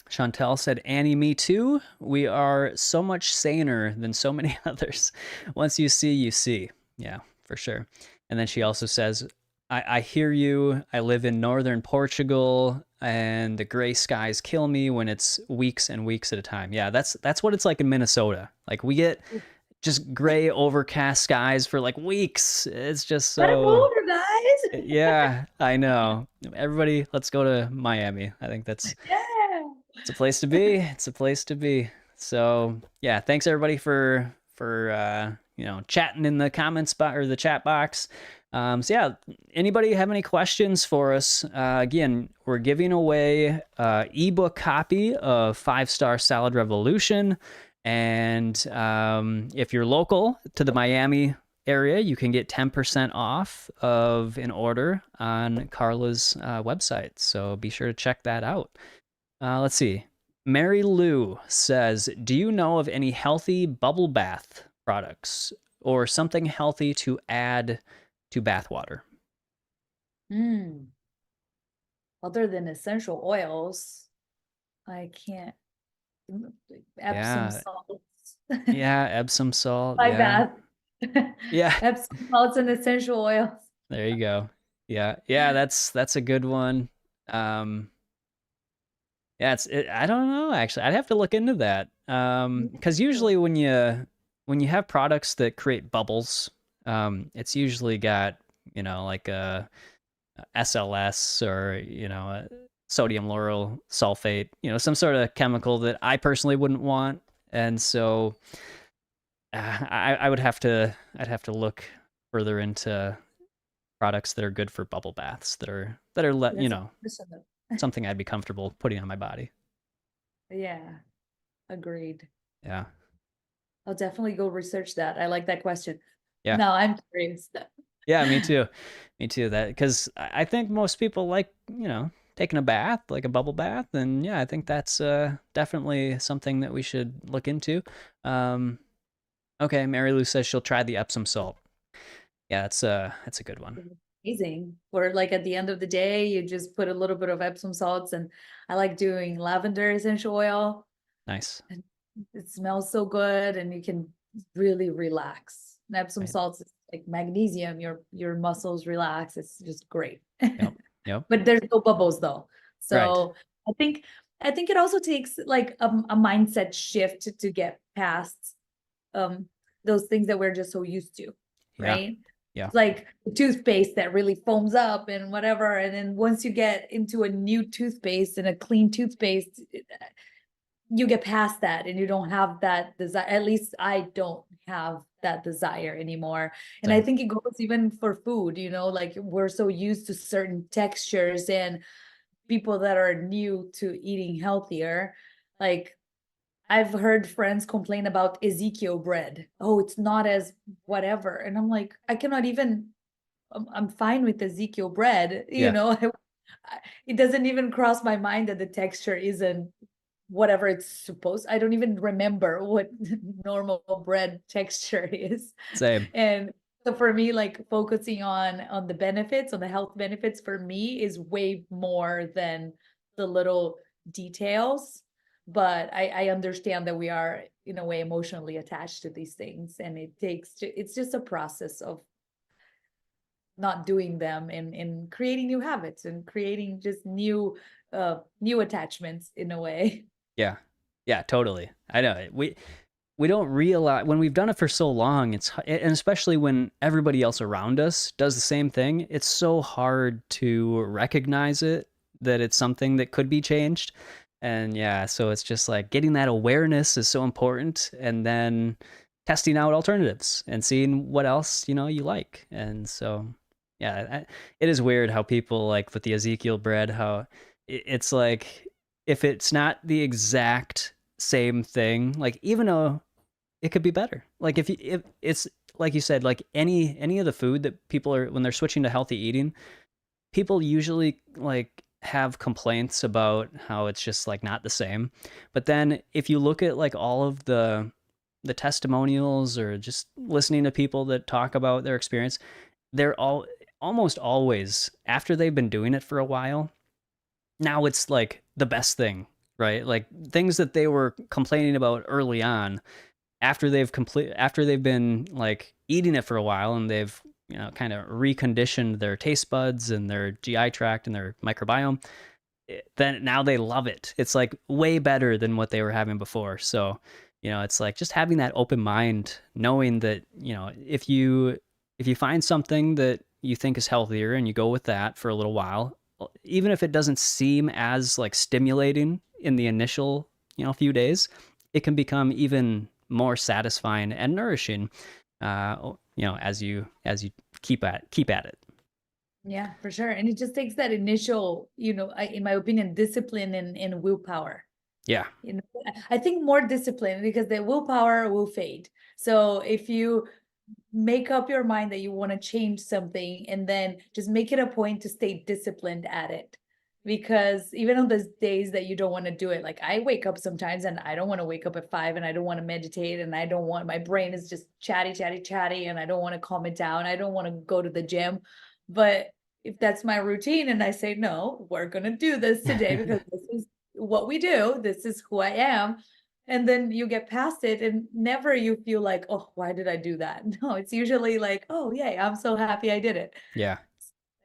Chantel said, Annie, me too. We are so much saner than so many others. Once you see, you see. Yeah, for sure. And then she also says, I hear you. I live in northern Portugal, and the gray skies kill me when it's weeks and weeks at a time. Yeah, that's what it's like in Minnesota. Like we get just gray overcast skies for like weeks. It's just Let it so older, guys. yeah, I know. Everybody, let's go to Miami. I think Yeah. it's a place to be. It's a place to be. So yeah, thanks everybody for chatting in the comments or the chat box. So yeah, anybody have any questions for us? Again, we're giving away ebook copy of 5-Star Salad Revolution, and if you're local to the Miami area, you can get 10% off of an order on Carla's website. So be sure to check that out. Let's see. Mary Lou says, do you know of any healthy bubble bath products or something healthy to add to bath water? Other than essential oils, I can't. Epsom Yeah. salts. Yeah, Epsom salt. My Yeah. bath. Yeah. Epsom salts and essential oils. There you go. Yeah. Yeah, that's a good one. Yeah, I don't know actually. I'd have to look into that. Because usually when you have products that create bubbles, it's usually got, like a SLS or, a sodium lauryl sulfate, some sort of chemical that I personally wouldn't want. And so I would have to look further into products that are good for bubble baths that are That's something I'd be comfortable putting on my body. yeah, agreed. Yeah. I'll definitely go research that. I like that question. Yeah. No, I'm curious. Yeah, me too. Me too. That because I think most people like, taking a bath, like a bubble bath, and yeah, I think that's definitely something that we should look into. Okay, Mary Lou says she'll try the Epsom salt. Yeah, that's a good one. Amazing. Or like at the end of the day, you just put a little bit of Epsom salts, and I like doing lavender essential oil. Nice. And it smells so good, and you can really relax. And Epsom Right. salts is like magnesium, your muscles relax. It's just great. Yep. Yep. But there's no bubbles though. Right. So I think it also takes like a mindset shift to get past those things that we're just so used to, Yeah. right? Yeah. It's like toothpaste that really foams up and whatever. And then once you get into a new toothpaste and a clean toothpaste, you get past that and you don't have that desire. At least I don't have that desire anymore. And I Same. think it goes even for food, like we're so used to certain textures, and people that are new to eating healthier, like I've heard friends complain about Ezekiel bread. Oh, it's not as whatever. And I'm like, I cannot even, I'm fine with Ezekiel bread, Yeah. It doesn't even cross my mind that the texture isn't whatever it's supposed. I don't even remember what normal bread texture is. Same. And so for me, like focusing on the benefits, on the health benefits, for me is way more than the little details. But I understand that we are in a way emotionally attached to these things, and it's just a process of not doing them and creating new habits and creating just new attachments in a way. Yeah. Yeah, totally. I know. We don't realize when we've done it for so long, and especially when everybody else around us does the same thing, it's so hard to recognize it, that it's something that could be changed. And yeah, so it's just like getting that awareness is so important, and then testing out alternatives and seeing what else, you like. And so, yeah, it is weird how people like with the Ezekiel bread, how it's like if it's not the exact same thing, like even though it could be better. Like if it's like you said, like any of the food that people are when they're switching to healthy eating, people usually like have complaints about how it's just like not the same. But then if you look at like all of the testimonials or just listening to people that talk about their experience, they're all almost always after they've been doing it for a while, now it's like the best thing, right? Like things that they were complaining about early on, after they've been like eating it for a while and they've kind of reconditioned their taste buds and their GI tract and their microbiome, then now they love it. It's like way better than what they were having before. So, it's like just having that open mind, knowing that, if you find something that you think is healthier and you go with that for a little while, even if it doesn't seem as like stimulating in the initial, few days, it can become even more satisfying and nourishing, as you keep at it. Yeah, for sure. And it just takes that initial, in my opinion, discipline and willpower. Yeah. I think more discipline because the willpower will fade. So if you make up your mind that you want to change something and then just make it a point to stay disciplined at it. Because even on those days that you don't want to do it, like I wake up sometimes and I don't want to wake up at 5 and I don't want to meditate and I don't want, my brain is just chatty, chatty, chatty, and I don't want to calm it down. I don't want to go to the gym. But if that's my routine and I say, no, we're going to do this today because this is what we do, this is who I am, and then you get past it and never you feel like, oh, why did I do that? No, it's usually like, oh, yay, I'm so happy I did it. Yeah.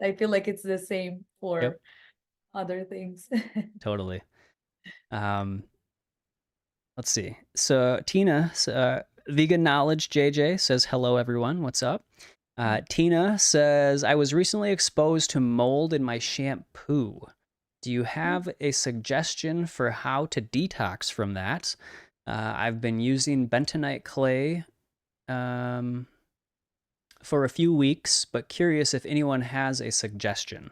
I feel like it's the same Yep. for other things. Totally. Um, let's see. So Tina, Vegan Knowledge JJ says, hello, everyone. What's up? Tina says, I was recently exposed to mold in my shampoo. Do you have a suggestion for how to detox from that? I've been using bentonite clay for a few weeks, but curious if anyone has a suggestion.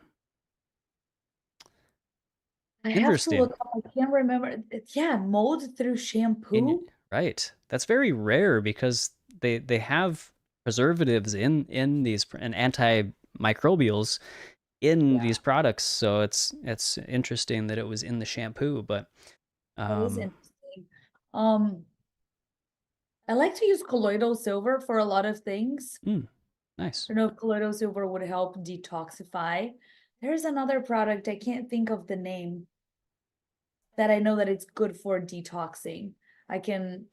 I have to Interesting. look up. I can't remember. Yeah, mold through In shampoo. right. That's very rare because they have preservatives in these and antimicrobials in Yeah, these products. So it's interesting that it was in the shampoo, but that is um interesting. Um, I like to use colloidal silver for a lot of things. mm, nice. I don't know if colloidal silver would help detoxify. There's another product, I can't think of the name, that I know that it's good for detoxing. I can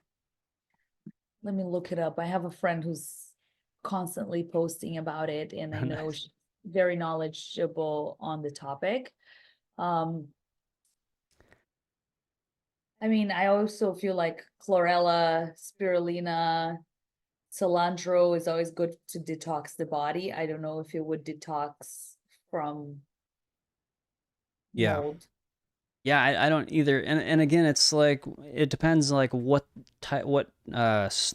let me look it up. I have a friend who's constantly posting about it, and I know Nice. she's very knowledgeable on the topic. Um, I mean, I also feel like chlorella, spirulina, cilantro is always good to detox the body. I don't know if it would detox from Yeah. mold. Yeah, I don't either. And again, it's like it depends like what type what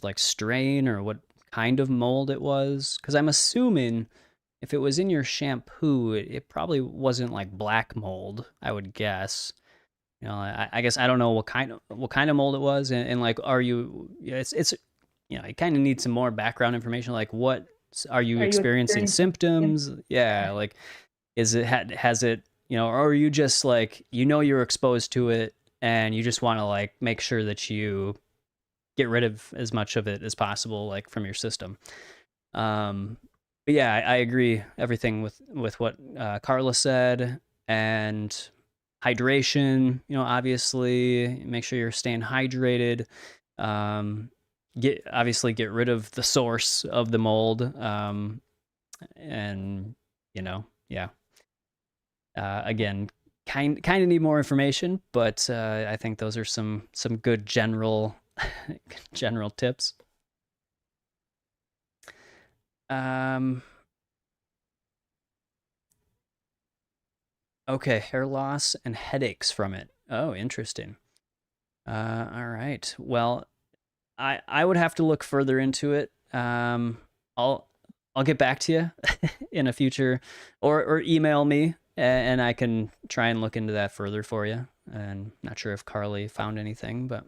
like strain or what kind of mold it was, cuz I'm assuming if it was in your shampoo, it probably wasn't like black mold, I would guess. I guess I don't know what kind of mold it was, and like, are you? Yeah, it's you kind of need some more background information. Like, what are you Are you experiencing experiencing symptoms? symptoms? Yeah, like, is it has it or are you just like you're exposed to it and you just want to like make sure that you get rid of as much of it as possible like from your system. Um, but yeah, I agree everything with what Carla said, and hydration. Obviously, make sure you're staying hydrated. Um, get rid of the source of the mold. And yeah. Again, kind of need more information, but I think those are some good general tips. Um, Okay, hair loss and headaches from it. Oh, interesting. All right. Well, I would have to look further into it. I'll I'll get back to you in a future, or email me, and I can try and look into that further for you. And not sure if Carly found anything, but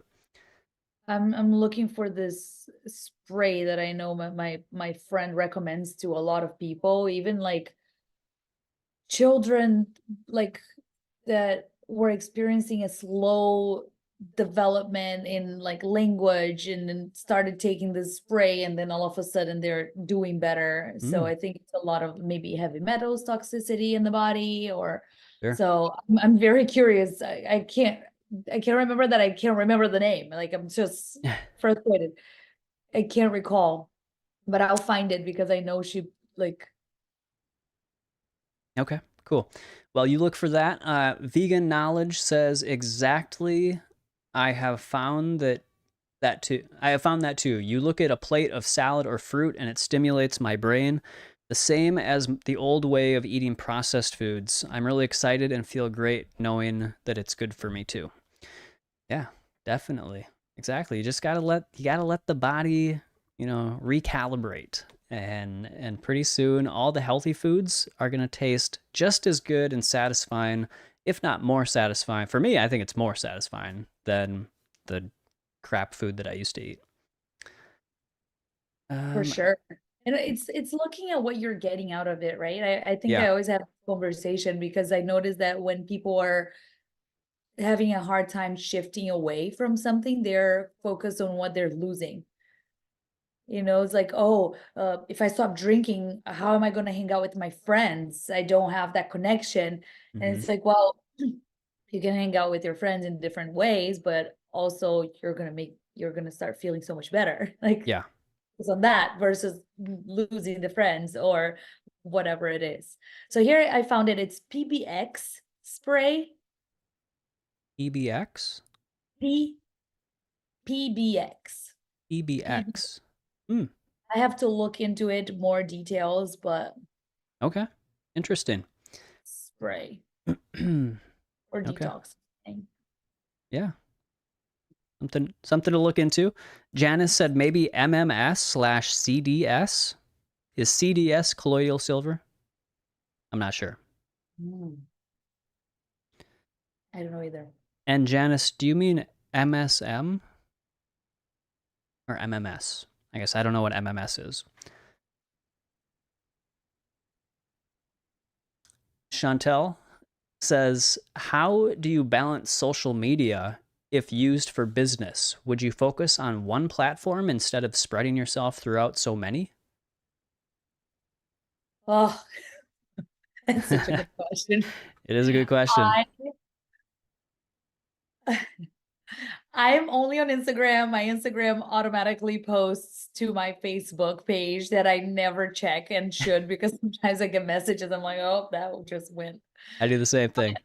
I'm looking for this spray that I know my friend recommends to a lot of people, even like children like that were experiencing a slow development in like language and then started taking this spray and then all of a sudden they're doing better. So mm, I think it's a lot of maybe heavy metals toxicity in the body or sure. so I'm very curious. I can't remember that. I can't remember the name. Like I'm just frustrated. I can't recall, but I'll find it because I know she like Okay, cool. Well, you look for that. Vegan Knowledge says exactly. I have found that too. I have found that too. You look at a plate of salad or fruit and it stimulates my brain, the same as the old way of eating processed foods. I'm really excited and feel great knowing that it's good for me too. Yeah, definitely. Exactly. You gotta let the body, recalibrate. And pretty soon all the healthy foods are gonna taste just as good and satisfying, if not more satisfying. For me, I think it's more satisfying than the crap food that I used to eat. for Um, sure. And it's looking at what you're getting out of it, right? I think yeah. I always have a conversation because I notice that when people are having a hard time shifting away from something, they're focused on what they're losing. It's like, oh, if I stop drinking, how am I going to hang out with my friends? I don't have that connection. And Hmm. it's like, well, you can hang out with your friends in different ways, but also you're going to start feeling so much better. Like Yeah. it's on that versus losing the friends or whatever it is. So here I found it. It's PBX spray. EBX? P PBX. PB. EBX. Hmm. I have to look into it more details, but Okay. Interesting. spray or Okay. detox thing. Yeah. Something to look into. Janice said maybe MMS/CDS. Is CDS colloidal silver? I'm not sure. Mm, I don't know either. And Janice, do you mean MSM or MMS? I guess I don't know what MMS is. Chantel says, how do you balance social media if used for business? Would you focus on one platform instead of spreading yourself throughout so many? Oh, that's such a It good question. is a good question. I I'm only on Instagram. My Instagram automatically posts to my Facebook page that I never check and should because sometimes I get messages. I'm like, oh, that just went. I do the same thing.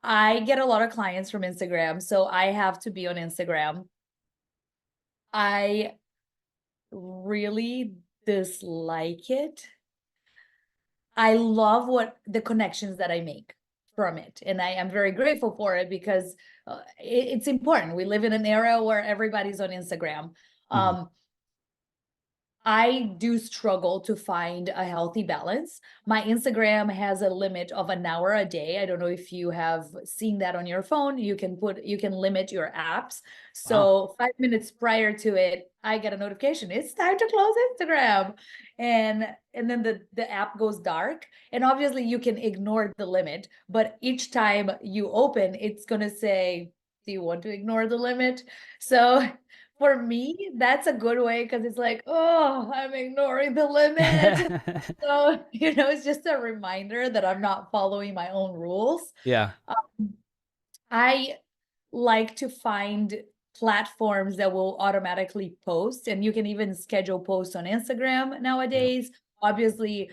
I get a lot of clients from Instagram, so I have to be on Instagram. I really dislike it. I love what the connections that I make from it. And I am very grateful for it because it's important. We live in an era where everybody's on Instagram. Mhm. Um, I do struggle to find a healthy balance. My Instagram has a limit of an hour a day. I don't know if you have seen that on your phone. You can limit your apps. Wow. So 5 minutes prior to it, I get a notification. It's time to close Instagram. And then the app goes dark. And obviously you can ignore the limit, but each time you open, it's gonna say, do you want to ignore the limit? So for me, that's a good way because it's like, oh, I'm ignoring the limit. So, it's just a reminder that I'm not following my own rules. Yeah. Um, I like to find platforms that will automatically post, and you can even schedule posts on Instagram Yeah. nowadays. Obviously,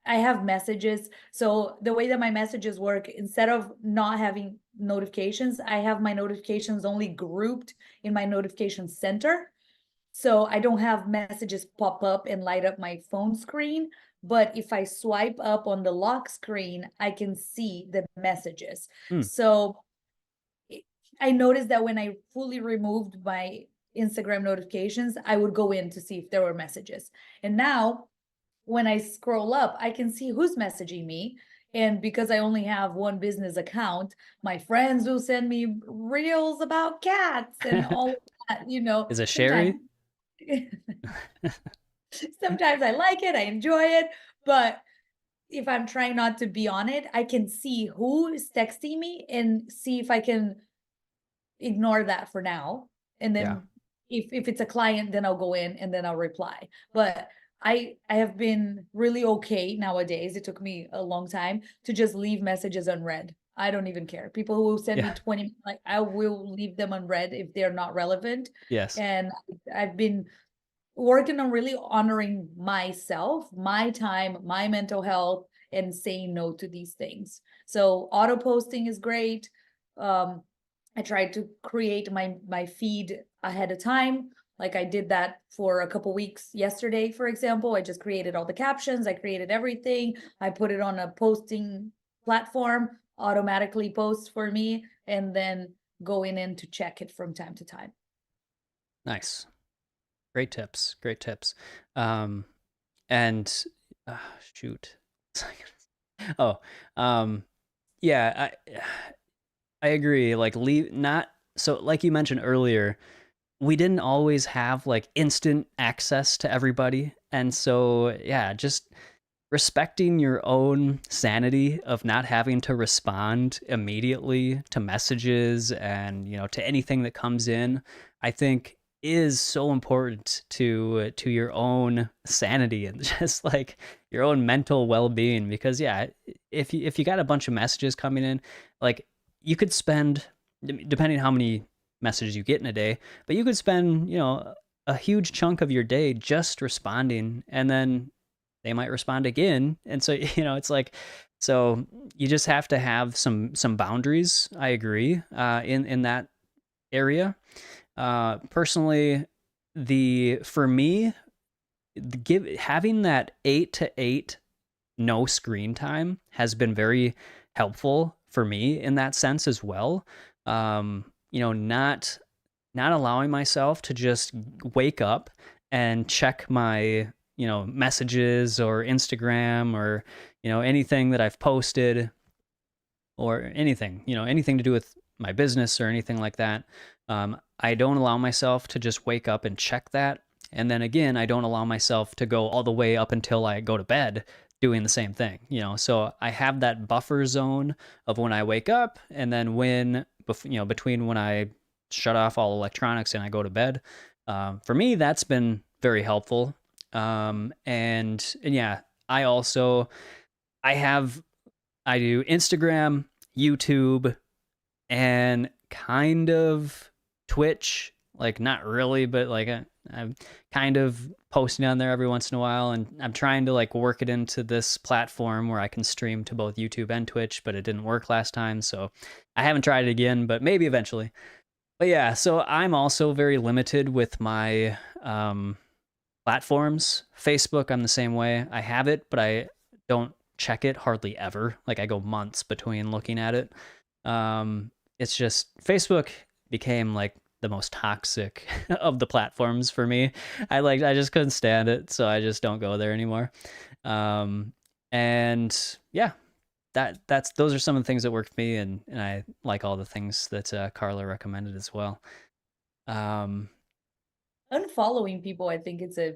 I have messages. So the way that my messages work, instead of not having notifications, I have my notifications only grouped in my notification center. So I don't have messages pop up and light up my phone screen. But if I swipe up on the lock screen, I can see the messages. Hmm. So I noticed that when I fully removed my Instagram notifications, I would go in to see if there were messages. And now when I scroll up, I can see who's messaging me. And because I only have one business account, my friends will send me reels about cats and all of that, Is it sometimes. Sherry? Sometimes I like it, I enjoy it, but if I'm trying not to be on it, I can see who is texting me and see if I can ignore that for now. And Yeah. then if it's a client, then I'll go in and then I'll reply. But I have been really okay nowadays. It took me a long time to just leave messages unread. I don't even care. People who send me Yeah. 20, like I will leave them unread if they're not relevant. Yes. And I've been working on really honoring myself, my time, my mental health, and saying no to these things. So auto posting is great. Um, I tried to create my feed ahead of time. Like I did that for a couple weeks yesterday, for example. I just created all the captions, I created everything. I put it on a posting platform, automatically posts for me, and then going in to check it from time to time. Nice. Great tips. Great tips. Um, and shoot. Oh, um, yeah, I agree. Like leave not so like you mentioned earlier, we didn't always have like instant access to everybody. And so yeah, just respecting your own sanity of not having to respond immediately to messages and to anything that comes in, I think is so important to your own sanity and just like your own mental well-being. Because yeah, if you got a bunch of messages coming in, like you could spend, depending how many messages you get in a day, but you could spend a huge chunk of your day just responding, and then they might respond again. And so it's like, so you just have to have some boundaries. I agree, in that area. Personally, the for me, give having that 8 to 8 no screen time has been very helpful for me in that sense as well. Not allowing myself to just wake up and check my messages or Instagram or anything that I've posted or anything anything to do with my business or anything like that. I don't allow myself to just wake up and check that, and then again I don't allow myself to go all the way up until I go to bed doing the same thing. So I have that buffer zone of when I wake up and then between when I shut off all electronics and I go to bed. For me, that's been very helpful. And yeah, I also I do Instagram, YouTube, and kind of Twitch. Like not really, but like I'm kind of posting on there every once in a while, and I'm trying to like work it into this platform where I can stream to both YouTube and Twitch, but it didn't work last time, so I haven't tried it again, but maybe eventually. But yeah, so I'm also very limited with my platforms. Facebook, I'm the same way. I have it, but I don't check it hardly ever. Like I go months between looking at it. It's just Facebook became like the most toxic of the platforms for me. I just couldn't stand it, so I just don't go there anymore. And yeah, that's those are some of the things that work for me, and I like all the things that Carla recommended as well. Um, Unfollowing people, I think it's a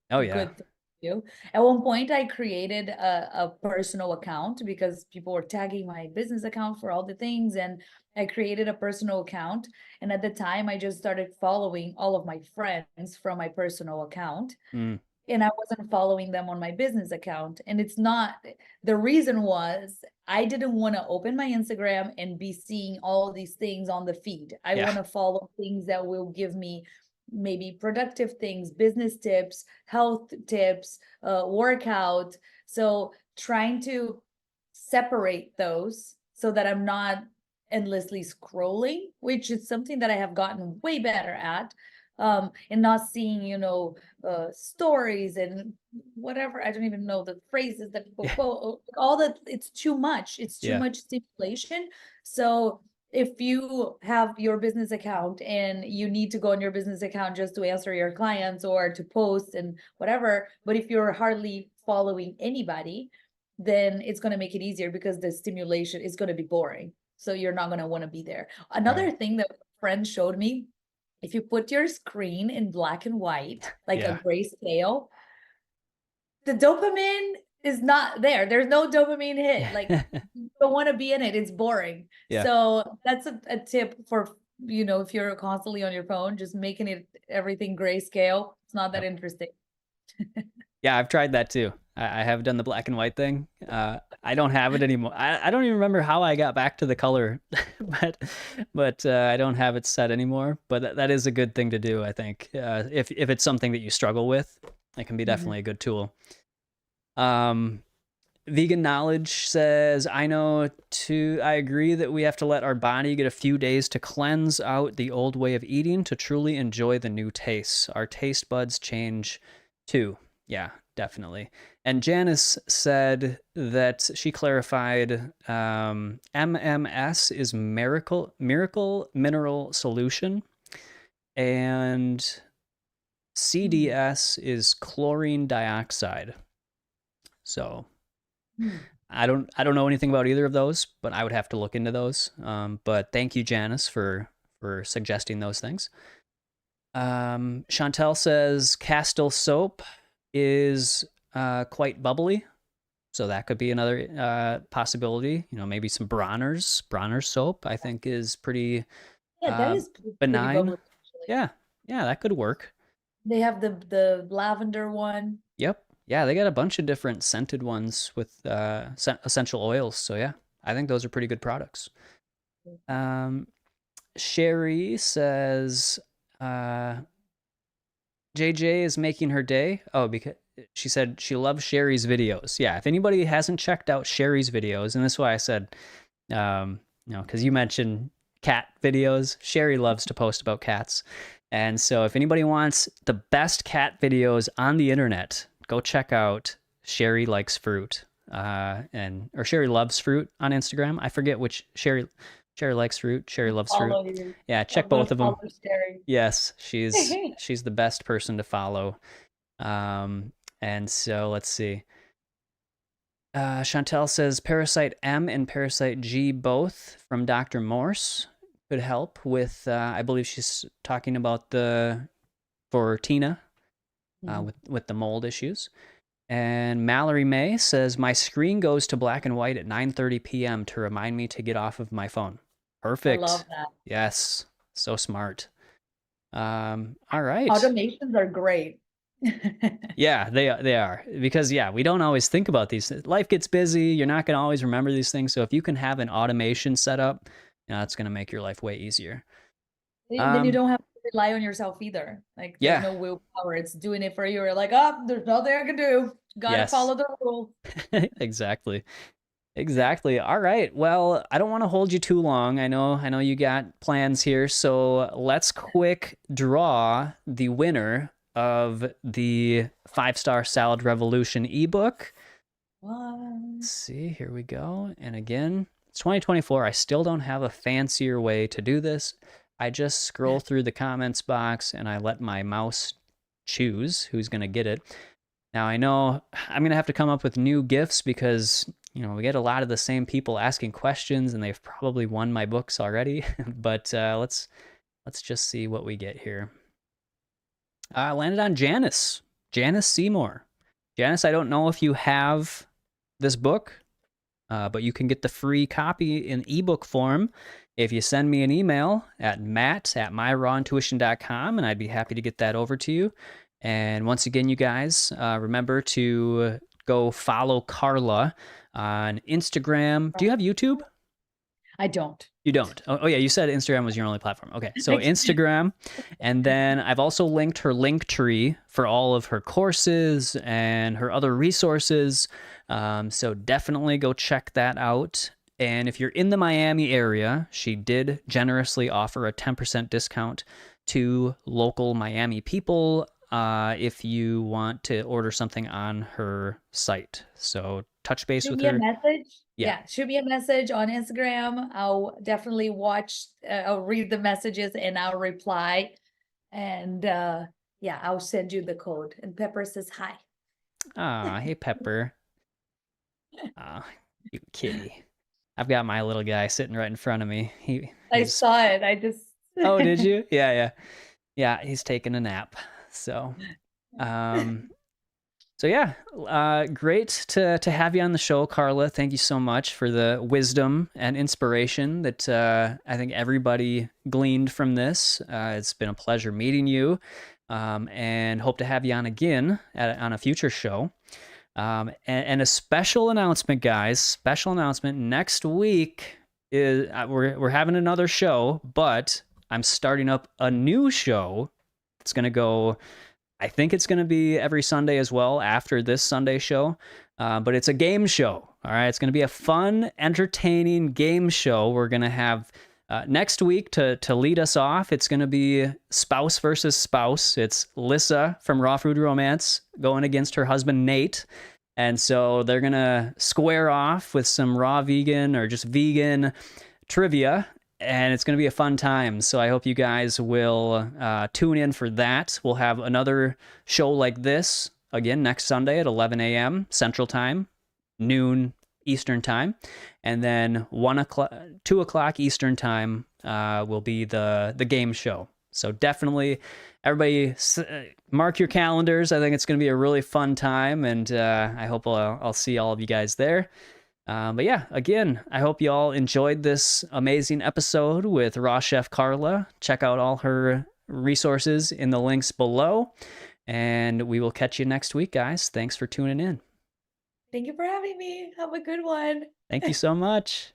oh yeah, good thing to do. At one point, I created a personal account because people were tagging my business account for all the things, and I created a personal account. And at the time, I just started following all of my friends from my personal account, mm, and I wasn't following them on my business account. And it's not, the reason was I didn't want to open my Instagram and be seeing all these things on the feed. I yeah, want to follow things that will give me maybe productive things, business tips, health tips, workout. So trying to separate those so that I'm not endlessly scrolling, which is something that I have gotten way better at. And not seeing, stories and whatever. I don't even know the phrases that people yeah, quote. All that, it's too much. It's too yeah, much stimulation. So if you have your business account and you need to go on your business account just to answer your clients or to post and whatever, but if you're hardly following anybody, then it's going to make it easier because the stimulation is going to be boring. So you're not going to want to be there. Another Right. thing that a friend showed me, if you put your screen in black and white, like a Yeah. grayscale, the dopamine is not there. There's no dopamine hit. Like, you don't want to be in it. It's boring. Yeah. So that's a tip for, if you're constantly on your phone, just making it everything grayscale. It's not that Yep. interesting. Yeah, I've tried that too. I have done the black and white thing. I don't have it anymore. I don't even remember how I got back to the color, but I don't have it set anymore. But that is a good thing to do, I think. If it's something that you struggle with, it can be Mhm. definitely a good tool. Vegan Knowledge says, I agree that we have to let our body get a few days to cleanse out the old way of eating to truly enjoy the new tastes. Our taste buds change too. Yeah, definitely. And Janice said that she clarified MMS is miracle mineral solution, and Mm. CDS is chlorine dioxide. So Mm. I don't know anything about either of those, but I would have to look into those. But thank you, Janice, for suggesting those things. Chantel says Castile soap is quite bubbly, so that could be another possibility. Maybe some Bronner's soap. I think is pretty Yeah, that uh, is pretty benign. bubbly, actually. Yeah, yeah, that could work. They have the lavender one. Yep. Yeah, they got a bunch of different scented ones with essential oils. So yeah, I think those are pretty good products. Um, Sherry says uh, JJ is making her day. Oh, because she said she loves Sherry's videos. Yeah, if anybody hasn't checked out Sherry's videos, and that's why I said, because you mentioned cat videos, Sherry loves to post about cats. And so if anybody wants the best cat videos on the internet, go check out Sherry Likes Fruit. Or Sherry Loves Fruit on Instagram. I forget which Sherry Likes Fruit, Sherry Loves Fruit. Follow you. Yeah, I'm check gonna both of them. follow Sherry. Yes, she's the best person to follow. And so let's see. Chantel says Parasite M and Parasite G both from Dr. Morse could help with. I believe she's talking about for Tina Mhm. with the mold issues. And Mallory May says my screen goes to black and white at 9:30 p.m. to remind me to get off of my phone. I Perfect. love that. Yes, so smart. All right. Automations are great. Yeah, they are, because yeah, we don't always think about these. Life gets busy. You're not going to always remember these things. So if you can have an automation set up, it's going to make your life way easier. Then you Um, don't have to rely on yourself either. Like, there's yeah, no willpower. It's doing it for you. You're like, oh, there's nothing I can do. Gotta yes, follow the rules. exactly, exactly. All right. Well, I don't want to hold you too long. I know you got plans here. So let's quick draw the winner of the 5-Star Salad Revolution ebook. What? Let's see, here we go. And again, it's 2024. I still don't have a fancier way to do this. I just scroll through the comments box and I let my mouse choose who's going to get it. Now, I know I'm going to have to come up with new gifts because, we get a lot of the same people asking questions and they've probably won my books already. But let's just see what we get here. I landed on Janice. Janice Seymour. Janice, I don't know if you have this book. But you can get the free copy in ebook form if you send me an email at matt@myrawintuition.com, and I'd be happy to get that over to you. And once again, you guys, remember to go follow Carla on Instagram. Do you have YouTube? I don't. You don't. Oh, yeah, you said Instagram was your only platform. Okay, so Instagram, and then I've also linked her link tree for all of her courses and her other resources. So definitely go check that out. And if you're in the Miami area, she did generously offer a 10% discount to local Miami people if you want to order something on her site. So touch base Shoot with me a her. message. Yeah. Yeah, shoot me a message on Instagram. I'll definitely watch, I'll read the messages and I'll reply. And yeah, I'll send you the code. And Pepper says hi. Hey Pepper. Cute kitty. I've got my little guy sitting right in front of me. I He's saw it. I just Oh, did you? Yeah, he's taking a nap. So so yeah, great to have you on the show, Carla. Thank you so much for the wisdom and inspiration that I think everybody gleaned from this. It's been a pleasure meeting you, and hope to have you on again on a future show. And a special announcement, guys. Special announcement next week is we're having another show, but I'm starting up a new show. It's gonna go. I think it's going to be every Sunday as well after this Sunday show, but it's a game show. All right, it's going to be a fun, entertaining game show. We're going to have next week to lead us off. It's going to be spouse versus spouse. It's Lissa from Raw Food Romance going against her husband Nate, and so they're going to square off with some raw vegan or just vegan trivia. And it's going to be a fun time. So I hope you guys will tune in for that. We'll have another show like this again next Sunday at 11 a.m. Central Time, noon Eastern Time. And then 2 o'clock Eastern Time will be the game show. So definitely, everybody mark your calendars. I think it's going to be a really fun time. And I hope I'll see all of you guys there. But yeah, again, I hope you all enjoyed this amazing episode with Raw Chef Carla. Check out all her resources in the links below. And we will catch you next week, guys. Thanks for tuning in. Thank you for having me. Have a good one. Thank you so much.